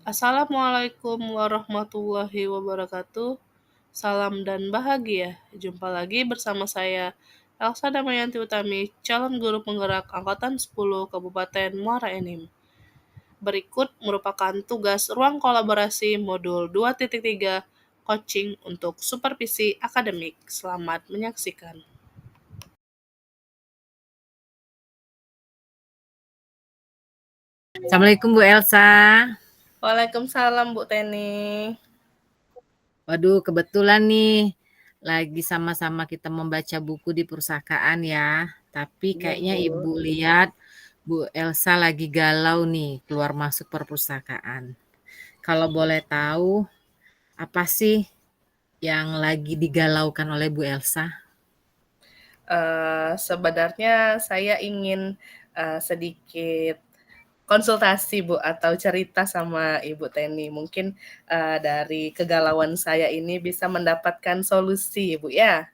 Assalamualaikum warahmatullahi wabarakatuh. Salam dan bahagia. Jumpa lagi bersama saya, Elsa Damayanti Utami, calon guru penggerak Angkatan 10 Kabupaten Muara Enim. Berikut merupakan tugas ruang kolaborasi modul 2.3 coaching untuk supervisi akademik. Selamat menyaksikan. Assalamualaikum Bu Elsa. Waalaikumsalam Bu Teni. Waduh, kebetulan nih lagi sama-sama kita membaca buku di perpustakaan ya. Tapi Iya kayaknya Bu. Ibu lihat Bu Elsa lagi galau nih keluar masuk perpustakaan. Kalau boleh tahu, apa sih yang lagi digalaukan oleh Bu Elsa? Sebenarnya saya ingin sedikit konsultasi Bu atau cerita sama Ibu Teni. Mungkin dari kegalauan saya ini bisa mendapatkan solusi Bu ya.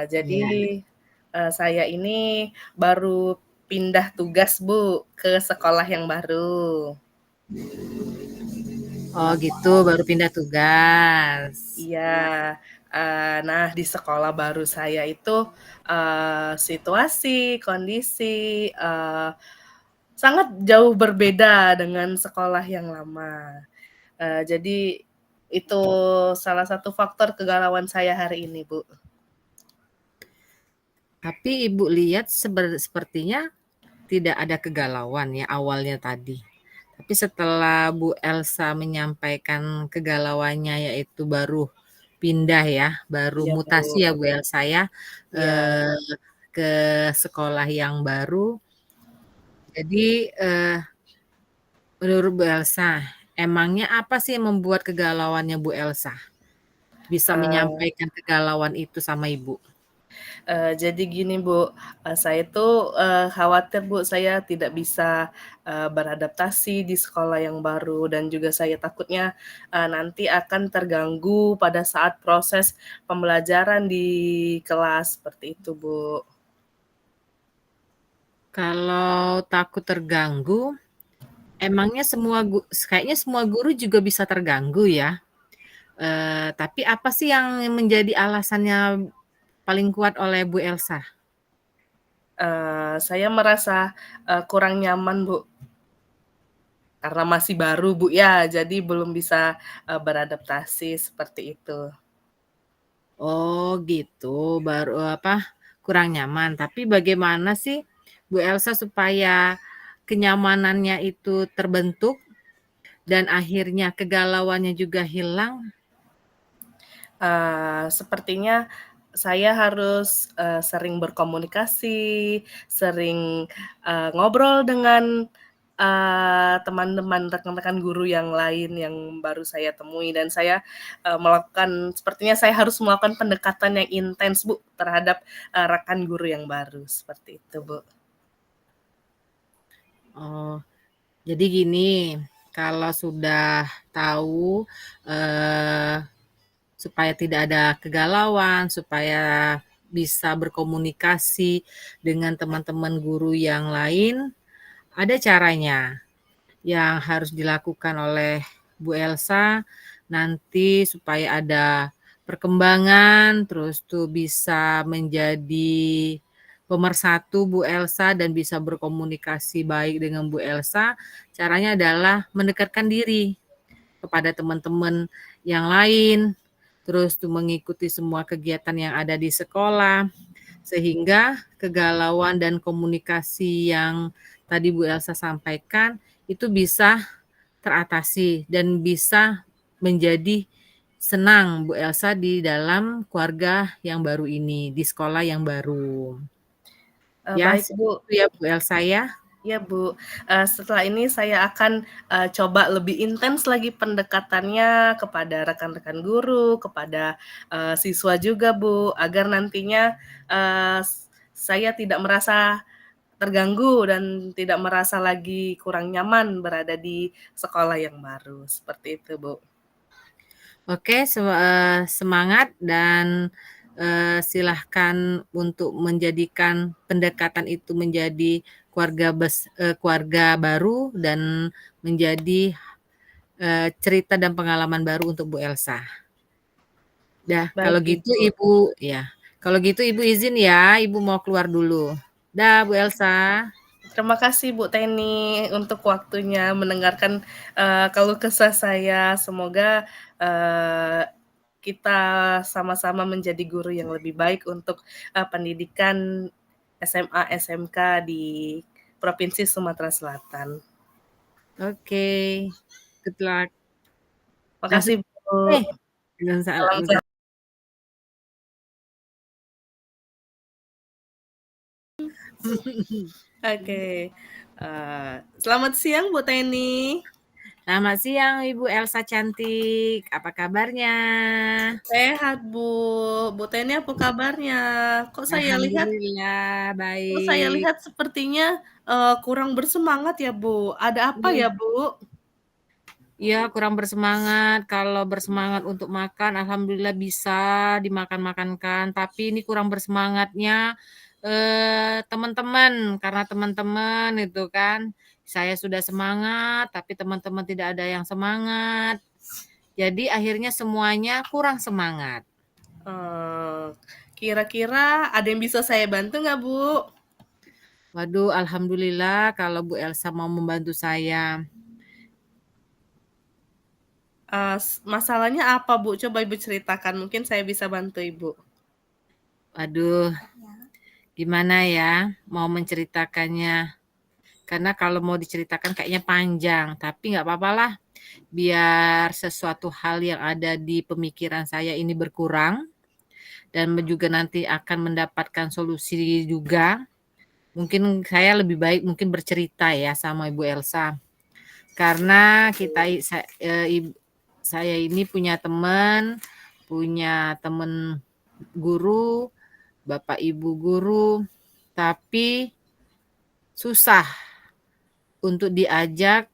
Jadi Iya. saya ini baru pindah tugas Bu ke sekolah yang baru. Oh gitu, baru pindah tugas. Iya, nah di sekolah baru saya itu, situasi, kondisi, sangat jauh berbeda dengan sekolah yang lama. Jadi itu salah satu faktor kegalauan saya hari ini, Bu. Tapi Ibu lihat sepertinya tidak ada kegalauan ya awalnya tadi. Tapi setelah Bu Elsa menyampaikan kegalauannya yaitu baru pindah ya, baru Iya, mutasi Bu. ya Bu Elsa ya, Iya. ke sekolah yang baru. Jadi menurut Bu Elsa, emangnya apa sih yang membuat kegalauannya Bu Elsa? Bisa Eee menyampaikan kegalauan itu sama Ibu? Jadi gini Bu, saya tuh, khawatir Bu, saya tidak bisa, beradaptasi di sekolah yang baru dan juga saya takutnya, nanti akan terganggu pada saat proses pembelajaran di kelas, seperti itu Bu. Kalau takut terganggu, emangnya kayaknya semua guru juga bisa terganggu ya? Tapi apa sih yang menjadi alasannya paling kuat oleh Bu Elsa? Saya merasa, kurang nyaman Bu, karena masih baru Bu ya, jadi belum bisa, beradaptasi, seperti itu. Oh gitu, kurang nyaman. Tapi bagaimana sih Bu Elsa supaya kenyamanannya itu terbentuk dan akhirnya kegalauannya juga hilang? Sepertinya saya harus, sering berkomunikasi, sering, ngobrol dengan, teman-teman, rekan-rekan guru yang lain yang baru saya temui dan saya, sepertinya saya harus melakukan pendekatan yang intens, Bu, terhadap, rekan guru yang baru, seperti itu, Bu. Oh, jadi gini, kalau sudah tahu, eee, supaya tidak ada kegalauan, supaya bisa berkomunikasi dengan teman-teman guru yang lain, ada caranya yang harus dilakukan oleh Bu Elsa nanti supaya ada perkembangan, terus tuh bisa menjadi pemersatu Bu Elsa dan bisa berkomunikasi baik dengan Bu Elsa. Caranya adalah mendekatkan diri kepada teman-teman yang lain, terus tuh mengikuti semua kegiatan yang ada di sekolah, sehingga kegalauan dan komunikasi yang tadi Bu Elsa sampaikan itu bisa teratasi dan bisa menjadi senang Bu Elsa di dalam keluarga yang baru ini, di sekolah yang baru. Ya, Baik, seperti Bu. itu ya Bu Elsa ya. Iya, Bu. Setelah ini saya akan, coba lebih intens lagi pendekatannya kepada rekan-rekan guru, kepada, siswa juga, Bu, agar nantinya, saya tidak merasa terganggu dan tidak merasa lagi kurang nyaman berada di sekolah yang baru, seperti itu, Bu. Oke, semangat dan, silahkan untuk menjadikan pendekatan itu menjadi keluarga baru dan menjadi cerita dan pengalaman baru untuk Bu Elsa. Dah, kalau Baik, gitu Ibu. Ibu izin ya, Ibu mau keluar dulu. Dah, Bu Elsa. Terima kasih Bu Teni untuk waktunya mendengarkan keluh kesah saya. Semoga uh, kita sama-sama menjadi guru yang lebih baik untuk pendidikan SMA SMK di Provinsi Sumatera Selatan. Oke, good luck. Makasih Langsung Bu. dengan Salam salam. sehat. Oke. Selamat siang Bu Teni. Selamat siang Ibu Elsa cantik. Apa kabarnya? Sehat Bu. Bu Teni apa kabarnya? Kok saya lihat Alhamdulillah Kok saya baik. lihat sepertinya kurang bersemangat ya Bu. Ada apa Iya, ya Bu? iya, kurang bersemangat. Kalau bersemangat untuk makan, alhamdulillah bisa dimakan-makankan. Tapi ini kurang bersemangatnya teman-teman, karena teman-teman itu kan saya sudah semangat, tapi teman-teman tidak ada yang semangat. Jadi akhirnya semuanya kurang semangat. Eh, Kira-kira ada yang bisa saya bantu nggak Bu? Waduh, alhamdulillah kalau Bu Elsa mau membantu saya. Masalahnya apa Bu? Coba Ibu ceritakan. Mungkin saya bisa bantu Ibu. Waduh, gimana ya mau menceritakannya? Karena kalau mau diceritakan kayaknya panjang, tapi nggak apa-apa lah. Biar sesuatu hal yang ada di pemikiran saya ini berkurang dan juga nanti akan mendapatkan solusi juga. Mungkin saya lebih baik mungkin bercerita ya sama Ibu Elsa. Karena saya ini punya teman guru, Bapak Ibu guru, tapi susah untuk diajak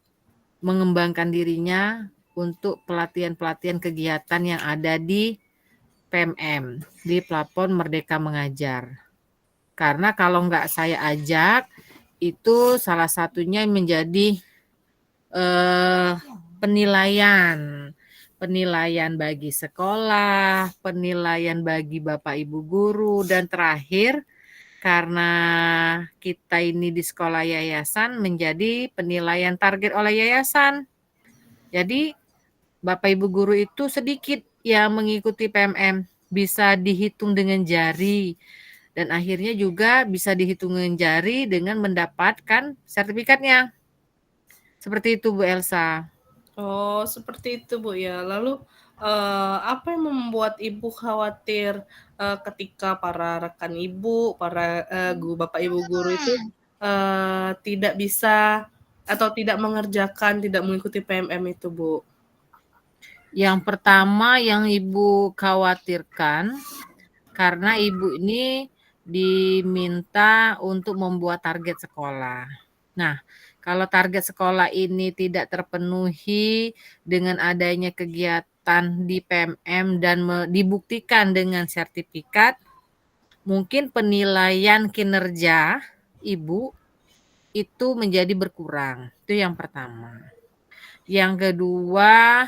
mengembangkan dirinya untuk pelatihan-pelatihan kegiatan yang ada di PMM, di platform Merdeka Mengajar. Karena kalau nggak saya ajak, itu salah satunya menjadi penilaian. Penilaian bagi sekolah, penilaian bagi Bapak Ibu guru, dan terakhir karena kita ini di sekolah yayasan menjadi penilaian target oleh yayasan. Jadi Bapak Ibu guru itu sedikit yang mengikuti PMM, bisa dihitung dengan jari dan akhirnya juga bisa dihitung dengan jari dengan mendapatkan sertifikatnya. Seperti itu Bu Elsa. Oh, seperti itu Bu ya. Lalu apa yang membuat Ibu khawatir ketika para rekan Ibu, para Bapak Ibu guru itu tidak bisa atau tidak mengerjakan, tidak mengikuti PMM itu Bu? Yang pertama yang Ibu khawatirkan karena Ibu ini diminta untuk membuat target sekolah. Nah, kalau target sekolah ini tidak terpenuhi dengan adanya kegiatan di PMM dan dibuktikan dengan sertifikat, mungkin penilaian kinerja Ibu itu menjadi berkurang. Itu yang pertama. Yang kedua,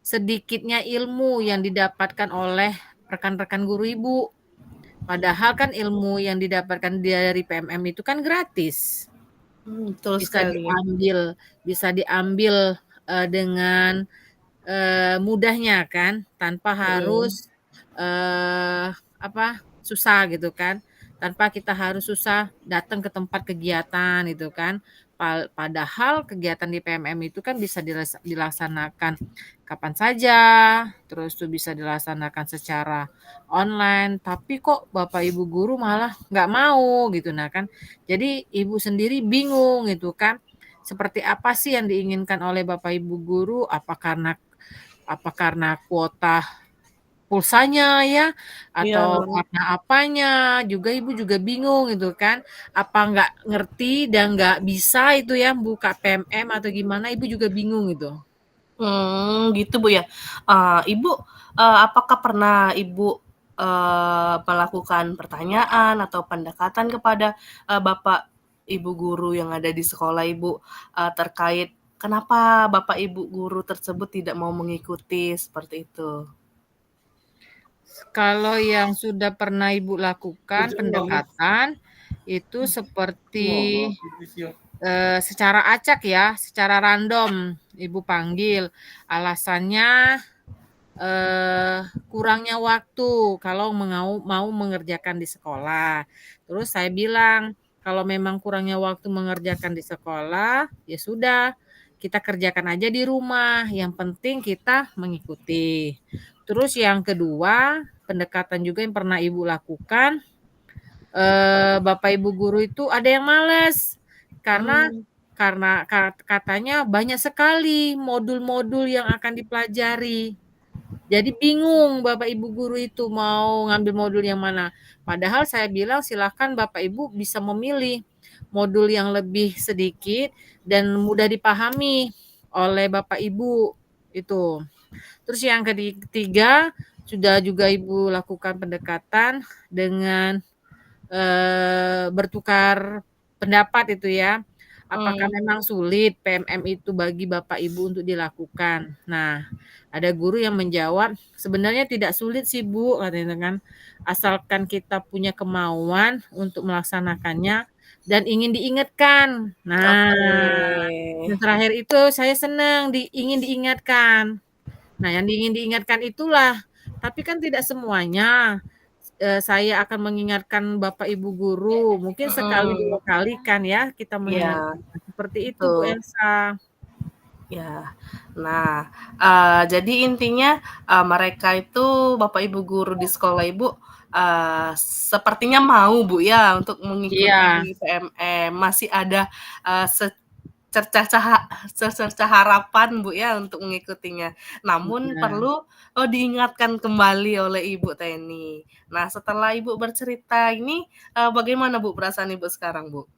sedikitnya ilmu yang didapatkan oleh rekan-rekan guru Ibu. Padahal kan ilmu yang didapatkan dari PMM itu kan gratis. Betul Bisa sekali. diambil bisa diambil, dengan, mudahnya kan, tanpa Mhm. harus, susah gitu kan, tanpa kita harus susah datang ke tempat kegiatan itu kan. Padahal kegiatan di PMM itu kan bisa dilaksanakan kapan saja, terus tuh bisa dilaksanakan secara online, tapi kok Bapak Ibu guru malah nggak mau gitu. Nah kan, jadi Ibu sendiri bingung gitu kan, seperti apa sih yang diinginkan oleh Bapak Ibu guru, apa karena kuota pulsanya ya, Iya, atau karena apanya, juga Ibu juga bingung gitu kan. Apa nggak ngerti dan nggak bisa itu ya buka PMM atau gimana, Ibu juga bingung gitu. gitu Bu ya. Ibu, apakah pernah Ibu melakukan pertanyaan atau pendekatan kepada Bapak Ibu guru yang ada di sekolah Ibu terkait kenapa Bapak Ibu guru tersebut tidak mau mengikuti seperti itu? Kalau yang sudah pernah Ibu lakukan pendekatan, itu seperti, secara acak ya, secara random Ibu panggil. Alasannya, kurangnya waktu kalau mau mengerjakan di sekolah. Terus saya bilang, "Kalau memang kurangnya waktu mengerjakan di sekolah, ya sudah, kita kerjakan aja di rumah, yang penting kita mengikuti." Terus yang kedua, pendekatan juga yang pernah Ibu lakukan, Bapak Ibu guru itu ada yang males, karena Mmm, katanya banyak sekali modul-modul yang akan dipelajari. Jadi bingung Bapak Ibu guru itu mau ngambil modul yang mana. Padahal saya bilang silahkan Bapak Ibu bisa memilih modul yang lebih sedikit dan mudah dipahami oleh Bapak Ibu, itu. Terus yang ketiga, sudah juga Ibu lakukan pendekatan dengan bertukar pendapat itu ya. Apakah mmm, memang sulit PMM itu bagi Bapak Ibu untuk dilakukan? Nah, ada guru yang menjawab, "Sebenarnya tidak sulit sih Bu," katanya kan, "asalkan kita punya kemauan untuk melaksanakannya dan ingin diingatkan." Nah, oke. yang terakhir itu saya senang ingin diingatkan. Nah, yang ingin diingatkan itulah, tapi kan tidak semuanya, saya akan mengingatkan Bapak Ibu guru, mungkin sekali Mhm, 2 kali kan ya kita iya, mengingatkan, seperti itu Bu betul. Elsa. Ya, nah, jadi intinya, mereka itu Bapak Ibu guru di sekolah Ibu, sepertinya mau Bu ya untuk Iya, mengikuti PMM, masih ada, secercah harapan Bu ya untuk mengikutinya. Namun iya. perlu, diingatkan kembali oleh Ibu Teni. Nah setelah Ibu bercerita ini, bagaimana Bu perasaan Ibu sekarang Bu?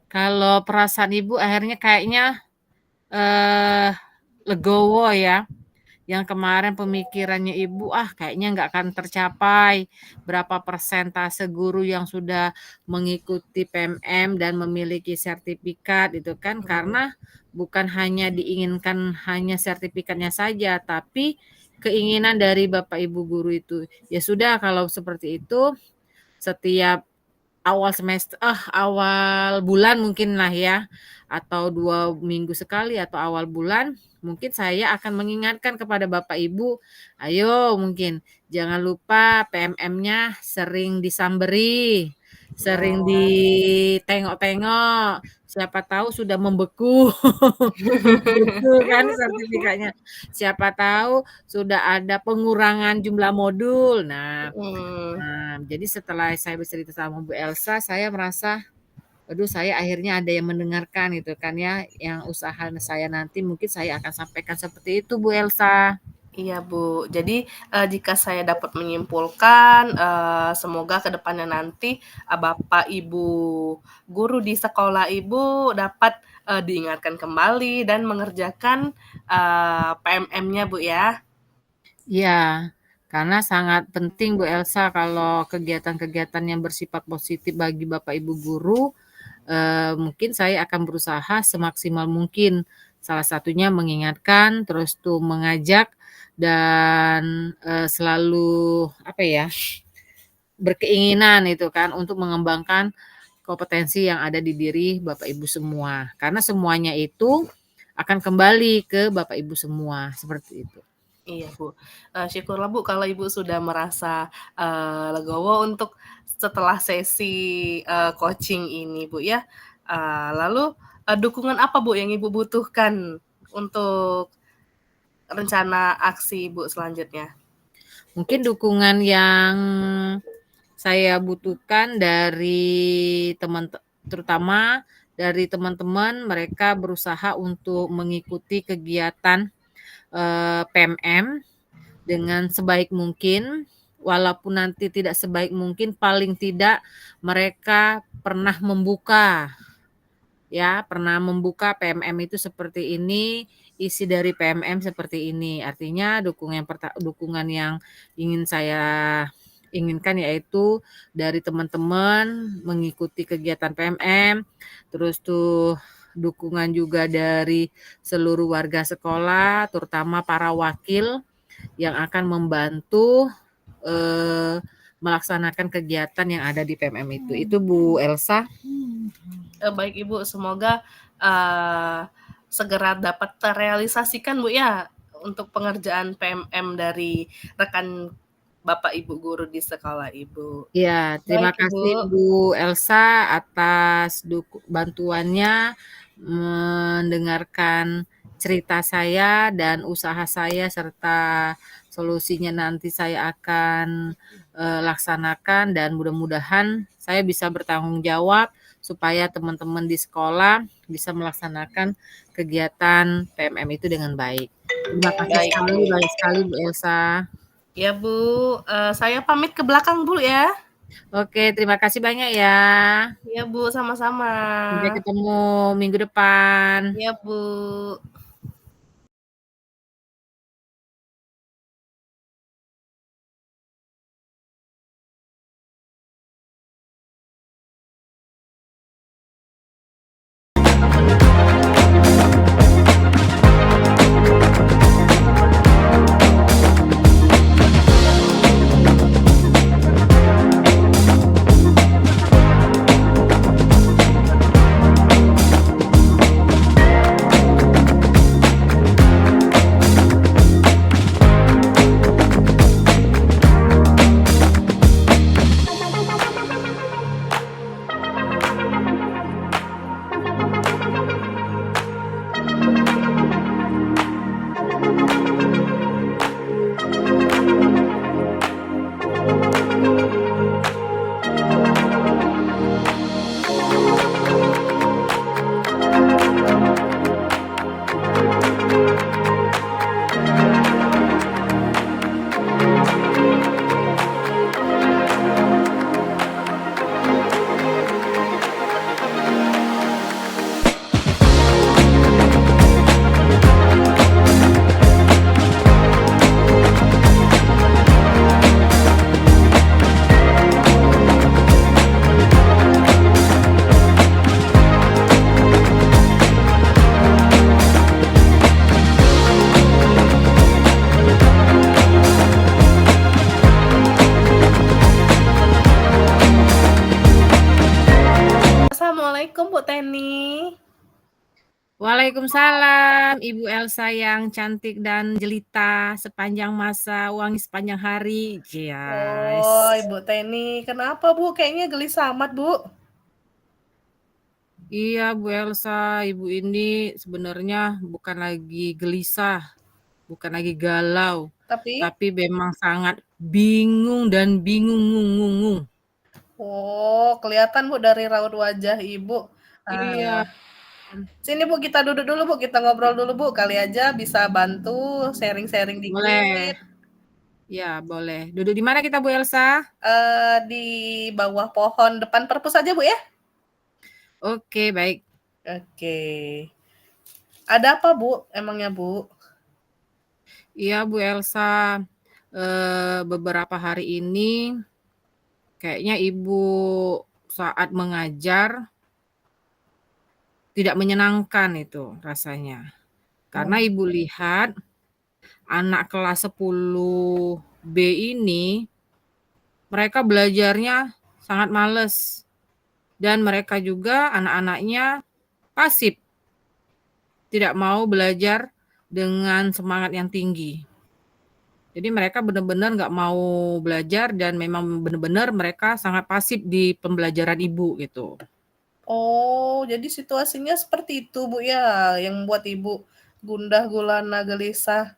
Kalau perasaan Ibu akhirnya kayaknya, eee, legowo ya. Yang kemarin pemikirannya Ibu, "Ah, kayaknya nggak akan tercapai, berapa persentase guru yang sudah mengikuti PMM dan memiliki sertifikat," itu kan. Mhm, Karena bukan hanya diinginkan hanya sertifikatnya saja, tapi keinginan dari Bapak Ibu guru itu. Ya sudah kalau seperti itu, setiap awal bulan mungkinlah ya, atau 2 minggu sekali atau awal bulan, mungkin saya akan mengingatkan kepada Bapak Ibu, "Ayo mungkin jangan lupa PMM-nya sering disamberi, sering nah. ditengok-tengok, siapa tahu sudah membeku." Gitu kan sertifikatnya. Siapa tahu sudah ada pengurangan jumlah modul. Mhm. Jadi setelah saya bercerita sama Bu Elsa, saya merasa, waduh saya akhirnya ada yang mendengarkan gitu kan ya, yang usaha saya nanti mungkin saya akan sampaikan seperti itu Bu Elsa. Iya, Bu. Jadi, jika saya dapat menyimpulkan, semoga ke depannya nanti, Bapak, Ibu guru di sekolah Ibu dapat, diingatkan kembali dan mengerjakan, PMM-nya, Bu, ya? Iya, karena sangat penting Bu Elsa kalau kegiatan-kegiatan yang bersifat positif bagi Bapak Ibu guru, mungkin saya akan berusaha semaksimal mungkin. Salah satunya mengingatkan, terus tuh mengajak dan, selalu apa ya, berkeinginan itu kan untuk mengembangkan kompetensi yang ada di diri Bapak Ibu semua. Karena semuanya itu akan kembali ke Bapak Ibu semua, seperti itu. Iya, Bu. Syukurlah, Bu, kalau Ibu sudah merasa, legowo untuk setelah sesi, coaching ini, Bu, ya. Lalu, dukungan apa, Bu, yang Ibu butuhkan untuk rencana aksi Ibu selanjutnya? Mungkin dukungan yang saya butuhkan dari terutama dari teman-teman mereka berusaha untuk mengikuti kegiatan, PMM dengan sebaik mungkin, walaupun nanti tidak sebaik mungkin, paling tidak mereka pernah membuka PMM itu seperti ini, isi dari PMM seperti ini. Artinya dukungan yang ingin saya inginkan yaitu dari teman-teman mengikuti kegiatan PMM, terus tuh, dukungan juga dari seluruh warga sekolah, terutama para wakil yang akan membantu melaksanakan kegiatan yang ada di PMM itu. Itu Bu Elsa. Baik Ibu, semoga segera dapat terrealisasikan Bu ya untuk pengerjaan PMM dari rekan Bapak Ibu guru di sekolah Ibu. Ya, terima Baik kasih Ibu. Bu Elsa atas bantuannya mendengarkan cerita saya dan usaha saya serta solusinya nanti saya akan laksanakan dan mudah-mudahan saya bisa bertanggung jawab supaya teman-teman di sekolah bisa melaksanakan kegiatan PMM itu dengan baik. Terima kasih Baik sekali, Bu. banyak sekali Bu Elsa. Ya Bu, saya pamit ke belakang dulu ya. Oke, terima kasih banyak ya. Ya Bu, sama-sama. Sampai ketemu minggu depan. Ya Bu. Assalamualaikum Bu Teni. Waalaikumsalam, Ibu Elsa yang cantik dan jelita sepanjang masa, wangi sepanjang hari. Yes. Oh, Ibu Teni, kenapa Bu? Kayaknya gelisah amat Bu. Iya, Bu Elsa, Ibu ini sebenarnya bukan lagi gelisah, bukan lagi galau, tapi memang sangat bingung dan bingung. Oh, kelihatan Bu dari raut wajah Ibu. Iya. Sini Bu, kita duduk dulu Bu, kita ngobrol dulu Bu. Kali aja bisa bantu sharing-sharing Boleh. dikit. Ya, boleh. Duduk di mana kita, Bu Elsa? Di bawah pohon depan perpus aja Bu ya. Oke, baik. Oke. Ada apa Bu? Emangnya Bu? Iya, Bu Elsa. Beberapa hari ini kayaknya Ibu saat mengajar tidak menyenangkan itu rasanya. Karena Ibu lihat anak kelas 10B ini mereka belajarnya sangat males. Dan mereka juga anak-anaknya pasif. Tidak mau belajar dengan semangat yang tinggi. Jadi mereka benar-benar nggak mau belajar dan memang benar-benar mereka sangat pasif di pembelajaran Ibu gitu. Oh, jadi situasinya seperti itu Bu ya, yang membuat Ibu gundah gulana gelisah.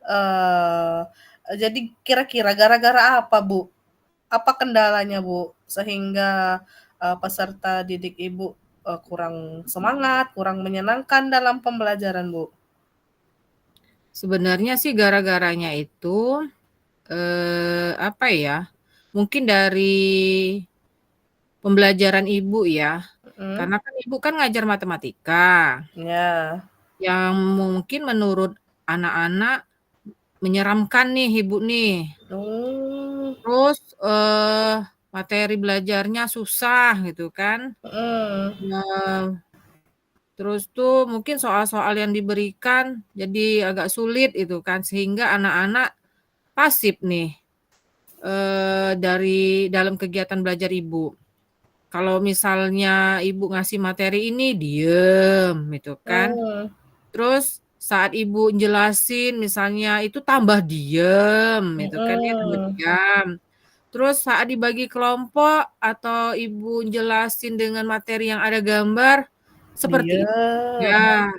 Eh, jadi kira-kira gara-gara apa Bu? Apa kendalanya Bu? Sehingga peserta didik Ibu kurang semangat, kurang menyenangkan dalam pembelajaran Bu? Sebenarnya sih gara-garanya itu apa ya? Mungkin dari pembelajaran Ibu ya. Karena kan Ibu kan ngajar matematika. Ya. Yang mungkin menurut anak-anak menyeramkan nih Ibu nih. Oh. Terus materi belajarnya susah gitu kan. Terus tuh mungkin soal-soal yang diberikan jadi agak sulit itu kan, sehingga anak-anak pasif nih, dari dalam kegiatan belajar Ibu. Kalau misalnya Ibu ngasih materi ini, diem gitu kan. Hmm, Terus saat Ibu jelasin misalnya itu tambah diem gitu kan ya, tambah mhm, diam. Terus saat dibagi kelompok atau Ibu jelasin dengan materi yang ada gambar, seperti itu diem. ya.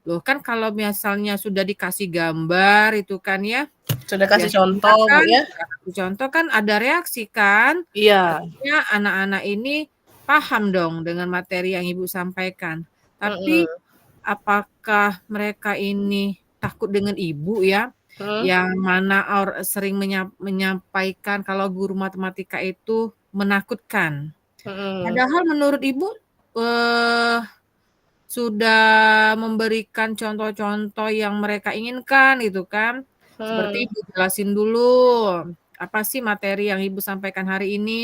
Loh kan kalau misalnya sudah dikasih gambar itu kan ya, Sudah kasih biasanya contoh, Bu, kan ya? ya kasih contoh kan ada reaksi kan. Iya, Artinya anak-anak ini paham dong dengan materi yang Ibu sampaikan. Tapi mhm, apakah mereka ini takut dengan Ibu ya, mhm, yang mana sering menyampaikan kalau guru matematika itu menakutkan. mhm, Padahal menurut Ibu, eee, sudah memberikan contoh-contoh yang mereka inginkan gitu kan. Seperti mhm, Ibu jelasin dulu, apa sih materi yang Ibu sampaikan hari ini.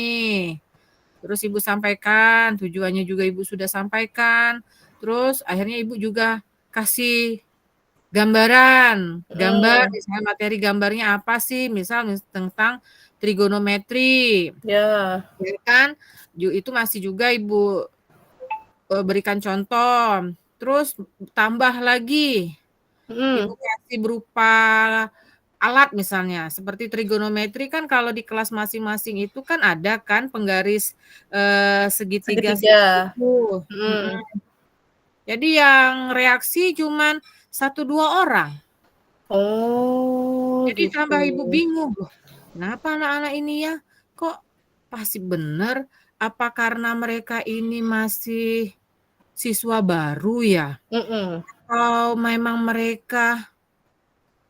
Terus Ibu sampaikan, tujuannya juga Ibu sudah sampaikan. Terus akhirnya Ibu juga kasih gambaran, gambar mhm, misalnya materi gambarnya apa sih, misal tentang trigonometri, iya, ya kan. Itu masih juga Ibu, berikan contoh. Terus tambah lagi, Ibu mhm, kasih berupa alat misalnya, seperti trigonometri kan kalau di kelas masing-masing itu kan ada kan penggaris, segitiga segitiga, itu, mhm. jadi yang reaksi cuman satu 2 orang. Oh, Jadi gitu. tambah Ibu bingung, "Loh, kenapa anak-anak ini ya, kok pasif bener? Apa karena mereka ini masih siswa baru ya? Mhm. Atau memang mereka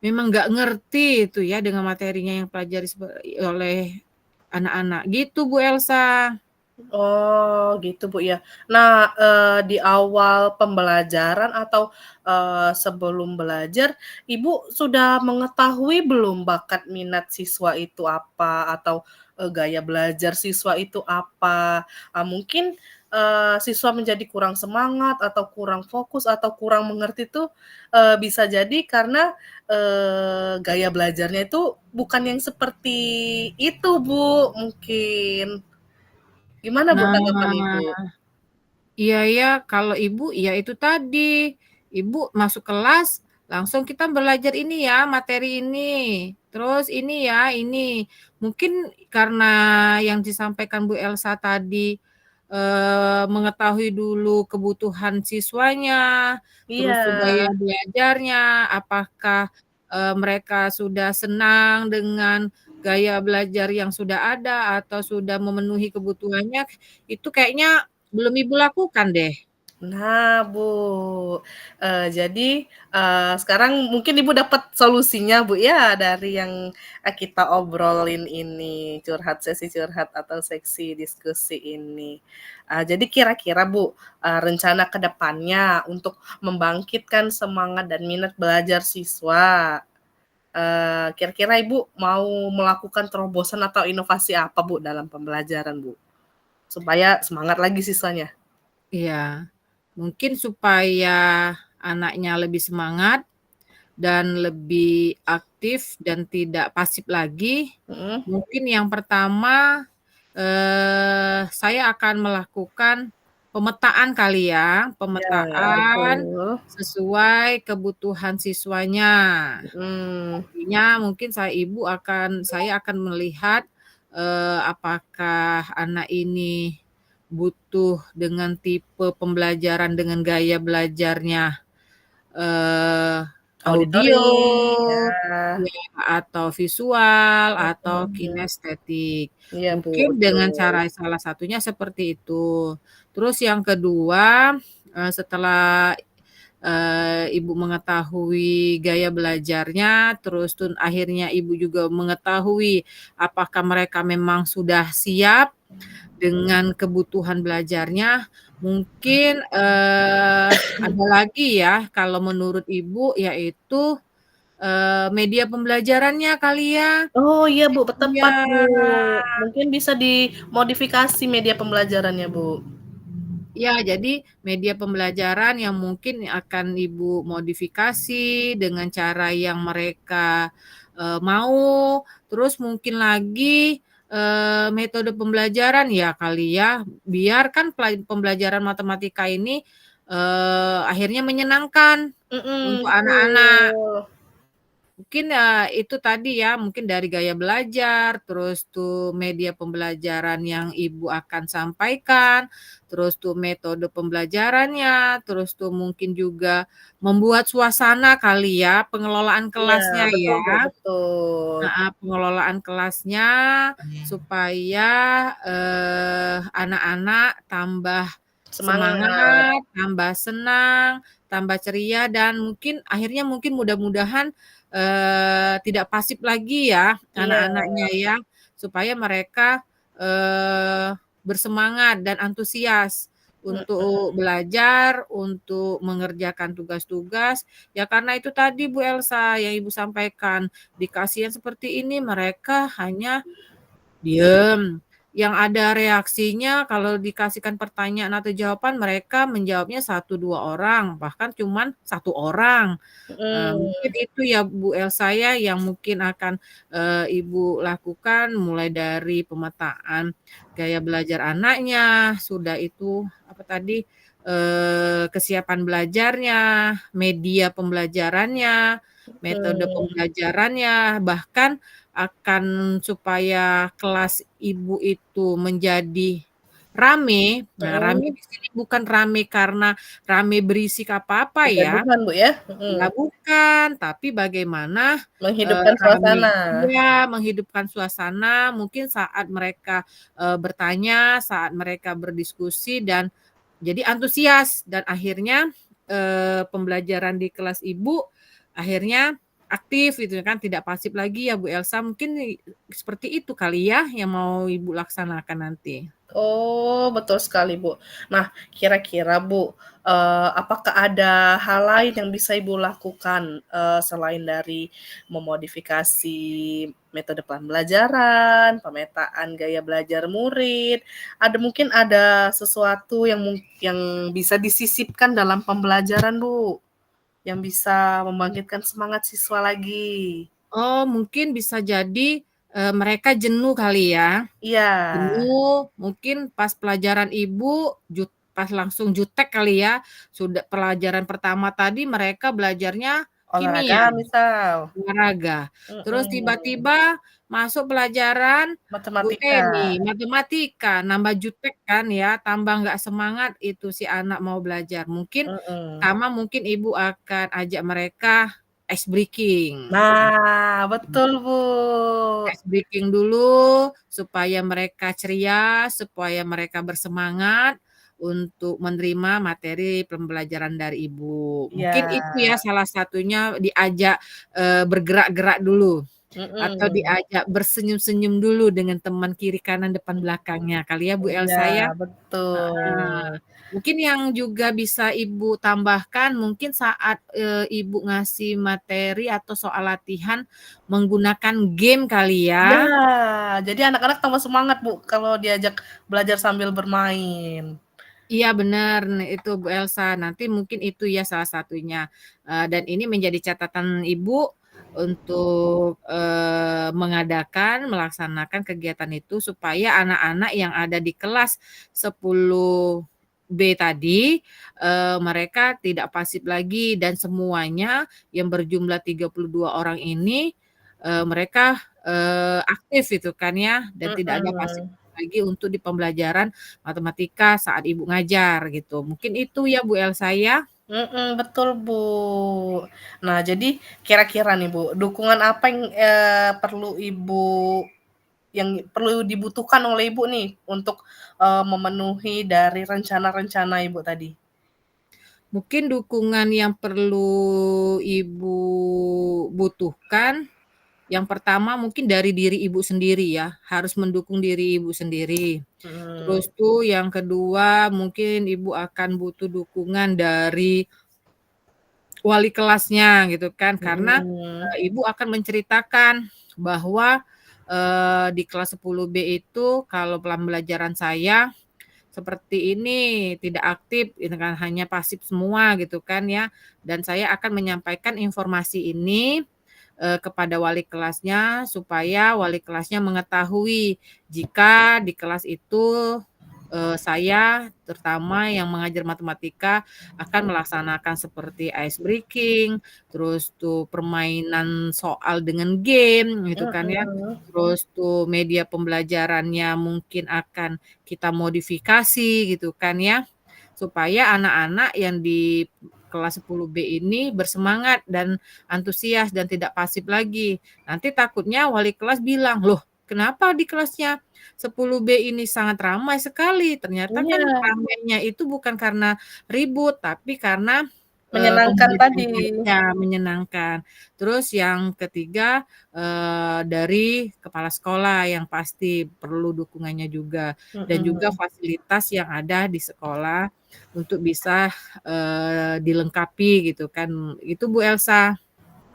memang nggak ngerti itu ya dengan materinya yang pelajari oleh anak-anak?" Gitu Bu Elsa. Oh, gitu, Bu, ya. Nah, di awal pembelajaran atau, sebelum belajar, Ibu sudah mengetahui belum bakat minat siswa itu apa? Atau, gaya belajar siswa itu apa? Mungkin, siswa menjadi kurang semangat atau kurang fokus atau kurang mengerti tuh, bisa jadi karena, gaya belajarnya itu bukan yang seperti itu, Bu, mungkin. Gimana, Bu, tanggapan Ibu? Nah, iya ya, kalau Ibu ya itu tadi, Ibu masuk kelas langsung kita belajar ini ya, materi ini, terus ini ya, ini. Mungkin karena yang disampaikan Bu Elsa tadi, mengetahui dulu kebutuhan siswanya, terus Iya. gaya belajarnya, apakah, mereka sudah senang dengan gaya belajar yang sudah ada atau sudah memenuhi kebutuhannya, itu kayaknya belum Ibu lakukan deh. Nah, Bu, jadi, sekarang mungkin Ibu dapat solusinya, Bu, ya, dari yang, kita obrolin ini, sesi curhat atau seksi diskusi ini. Jadi kira-kira, Bu, rencana ke depannya untuk membangkitkan semangat dan minat belajar siswa, kira-kira Ibu mau melakukan terobosan atau inovasi apa, Bu, dalam pembelajaran, Bu? Supaya semangat lagi siswanya. Iya, mungkin supaya anaknya lebih semangat dan lebih aktif dan tidak pasif lagi, Mhm. mungkin yang pertama, saya akan melakukan pemetaan kali ya, Ya, pemetaan betul. sesuai kebutuhan siswanya. Mhm. Artinya mungkin saya akan melihat, apakah anak ini butuh dengan tipe pembelajaran dengan gaya belajarnya, eee, audio, Auditory, ya. ya, atau visual, atau Mhm. kinestetik. Iya, Bu, Mungkin dengan betul. cara salah satunya seperti itu. Terus yang kedua, setelah Ibu mengetahui gaya belajarnya, terus akhirnya Ibu juga mengetahui apakah mereka memang sudah siap dengan kebutuhan belajarnya. Mungkin, ada lagi ya kalau menurut Ibu yaitu, media pembelajarannya kali ya? Oh, iya, Bu, tepat, Iya. Bu. Mungkin bisa dimodifikasi media pembelajarannya, Bu. Ya, jadi media pembelajaran yang mungkin akan Ibu modifikasi dengan cara yang mereka, mau, terus mungkin lagi, metode pembelajaran ya kali ya, biar kan pembelajaran matematika ini, akhirnya menyenangkan untuk anak-anak. Betul. Mungkin ya itu tadi ya, mungkin dari gaya belajar, terus tuh media pembelajaran yang Ibu akan sampaikan, terus tuh metode pembelajarannya, terus tuh mungkin juga membuat suasana kali ya, pengelolaan Iya, kelasnya betul, Bu, ya. betul. Heeh, pengelolaan kelasnya supaya, anak-anak tambah Semangat. semangat, tambah senang, tambah ceria dan mungkin mungkin mudah-mudahan, tidak pasif lagi ya Iya, anak-anaknya ya, supaya mereka, bersemangat dan antusias mhm, untuk belajar, untuk mengerjakan tugas-tugas, ya karena itu tadi Bu Elsa yang Ibu sampaikan, dikasih yang seperti ini mereka hanya diem, yang ada reaksinya kalau dikasihkan pertanyaan atau jawaban mereka menjawabnya satu 2 orang, bahkan cuman satu orang. Mungkin mhm, itu ya Bu Elsa ya yang mungkin akan, Ibu lakukan mulai dari pemetaan gaya belajar anaknya, sudah itu apa tadi, kesiapan belajarnya, media pembelajarannya, metode mhm, pembelajarannya, bahkan akan supaya kelas Ibu itu menjadi rame. Nah, rame mhm. di sini bukan rame karena rame berisik apa-apa Bukan ya. bukan, Bu, ya? Ya Mhm, bukan, tapi bagaimana, menghidupkan rame suasana. iya, menghidupkan suasana mungkin saat mereka, bertanya, saat mereka berdiskusi dan jadi antusias dan akhirnya, pembelajaran di kelas Ibu akhirnya aktif gitu kan, tidak pasif lagi ya Bu Elsa, mungkin seperti itu kali ya yang mau Ibu laksanakan nanti? Oh, betul sekali, Bu. Nah, kira-kira, Bu, apakah ada hal lain yang bisa Ibu lakukan, selain dari memodifikasi metode pembelajaran, pemetaan gaya belajar murid, mungkin ada sesuatu yang bisa disisipkan dalam pembelajaran, Bu, yang bisa membangkitkan semangat siswa lagi? Oh, mungkin bisa jadi, mereka jenuh kali ya? Iya, Jenuh, mungkin pas pelajaran Ibu, pas langsung jutek kali ya, sudah pelajaran pertama tadi mereka belajarnya kimia, olahraga misal, olahraga, terus mhm, tiba-tiba masuk pelajaran Bu matematika. Eni, matematika, nambah jutek kan ya, tambah nggak semangat itu si anak mau belajar. Mungkin Mhm. pertama mungkin Ibu akan ajak mereka ice breaking. Nah, betul, Bu. Ice breaking dulu, supaya mereka ceria, supaya mereka bersemangat untuk menerima materi pembelajaran dari Ibu. Mungkin Iya, itu ya salah satunya diajak, bergerak-gerak dulu, atau mhm, diajak bersenyum-senyum dulu dengan teman kiri kanan depan belakangnya kali ya Bu iya, Elsa ya? Heeh. betul. Mungkin yang juga bisa Ibu tambahkan, mungkin saat, Ibu ngasih materi atau soal latihan menggunakan game kali Iya, ya? jadi anak-anak tambah semangat, Bu, kalau diajak belajar sambil bermain. Iya benar, nah itu Bu Elsa, nanti mungkin itu ya salah satunya, dan ini menjadi catatan Ibu untuk, melaksanakan kegiatan itu supaya anak-anak yang ada di kelas 10B tadi, mereka tidak pasif lagi dan semuanya yang berjumlah 32 orang ini, mereka, aktif itu kan ya dan tidak ada pasif Mhm, lagi untuk di pembelajaran matematika saat Ibu ngajar gitu. Mungkin itu ya Bu Elsa ya? mhm, betul, Bu. Nah, jadi kira-kira nih, Bu, dukungan apa yang perlu dibutuhkan oleh Ibu nih untuk, memenuhi dari rencana-rencana Ibu tadi? Mungkin dukungan yang perlu Ibu butuhkan, yang pertama mungkin dari diri Ibu sendiri ya, harus mendukung diri Ibu sendiri. Mhm, Terus tuh yang kedua mungkin Ibu akan butuh dukungan dari wali kelasnya gitu kan, karena, mhm, Ibu akan menceritakan bahwa, di kelas 10B itu kalau pembelajaran saya seperti ini, tidak aktif, ini kan hanya pasif semua gitu kan ya. Dan saya akan menyampaikan informasi ini kepada wali kelasnya supaya wali kelasnya mengetahui jika di kelas itu saya terutama yang mengajar matematika akan melaksanakan seperti ice breaking, terus tuh permainan soal dengan game gitu kan ya. Mhm. Terus tuh media pembelajarannya mungkin akan kita modifikasi gitu kan ya. Supaya anak-anak yang di kelas 10B ini bersemangat dan antusias dan tidak pasif lagi. Nanti takutnya wali kelas bilang, "Loh, kenapa di kelasnya 10B ini sangat ramai sekali?" Ternyata kan Iya, ramainya itu bukan karena ribut, tapi karena, menyenangkan tadi. pembelajarannya ya menyenangkan. Terus yang ketiga, dari kepala sekolah yang pasti perlu dukungannya juga, dan juga Mhm. fasilitas yang ada di sekolah untuk bisa, dilengkapi gitu kan. Itu Bu Elsa.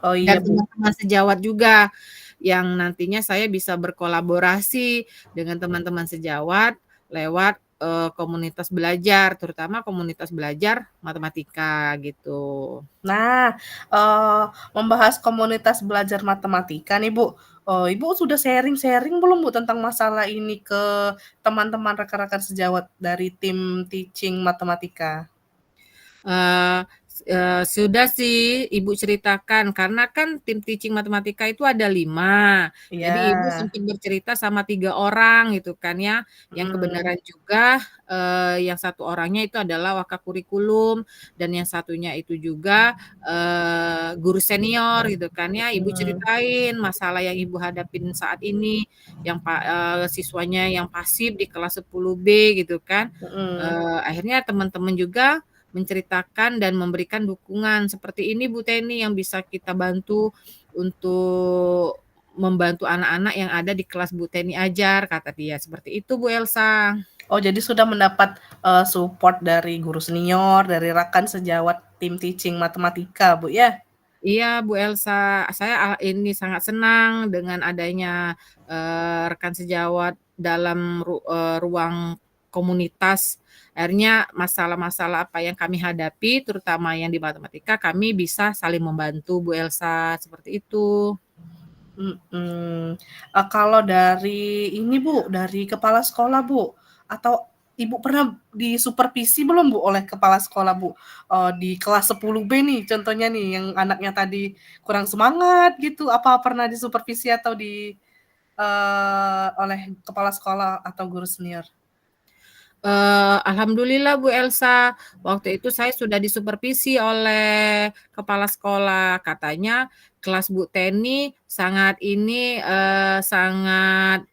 Oh iya, Dan Bu. teman-teman sejawat juga, yang nantinya saya bisa berkolaborasi dengan teman-teman sejawat lewat, komunitas belajar, terutama komunitas belajar matematika gitu. Nah, eee, membahas komunitas belajar matematika nih, Bu. Ibu sudah sharing-sharing belum, Bu, tentang masalah ini ke teman-teman rekan-rekan sejawat dari tim teaching matematika? Eee sudah sih Ibu ceritakan, karena kan tim teaching matematika itu ada 5. Jadi Ibu Iya, sempat bercerita sama 3 orang gitu kan ya. Yang mhm, kebenaran juga, yang satu orangnya itu adalah wakakurikulum dan yang satunya itu juga, guru senior gitu kan ya. Ibu mhm, ceritain masalah yang Ibu hadapin saat ini, yang siswanya yang pasif di kelas 10B gitu kan. mhm. Akhirnya teman-teman juga menceritakan dan memberikan dukungan seperti ini Bu Teni yang bisa kita bantu untuk membantu anak-anak yang ada di kelas Bu Teni ajar, kata dia. Seperti itu Bu Elsa. Oh, jadi sudah mendapat, support dari guru senior, dari rekan sejawat tim teaching matematika, Bu, ya? Iya Bu Elsa, saya ini sangat senang dengan adanya, rekan sejawat dalam ruang komunitas. Akhirnya masalah-masalah apa yang kami hadapi, terutama yang di matematika, kami bisa saling membantu Bu Elsa, seperti itu. Mhm. Kalau dari ini, Bu, dari kepala sekolah, Bu, atau Ibu pernah disupervisi belum, Bu, oleh kepala sekolah, Bu? Di kelas 10B nih contohnya nih yang anaknya tadi kurang semangat gitu, apa pernah disupervisi atau oleh kepala sekolah atau guru senior? Alhamdulillah Bu Elsa, waktu itu saya sudah disupervisi oleh kepala sekolah. Katanya kelas Bu Teni sangat ini, sangat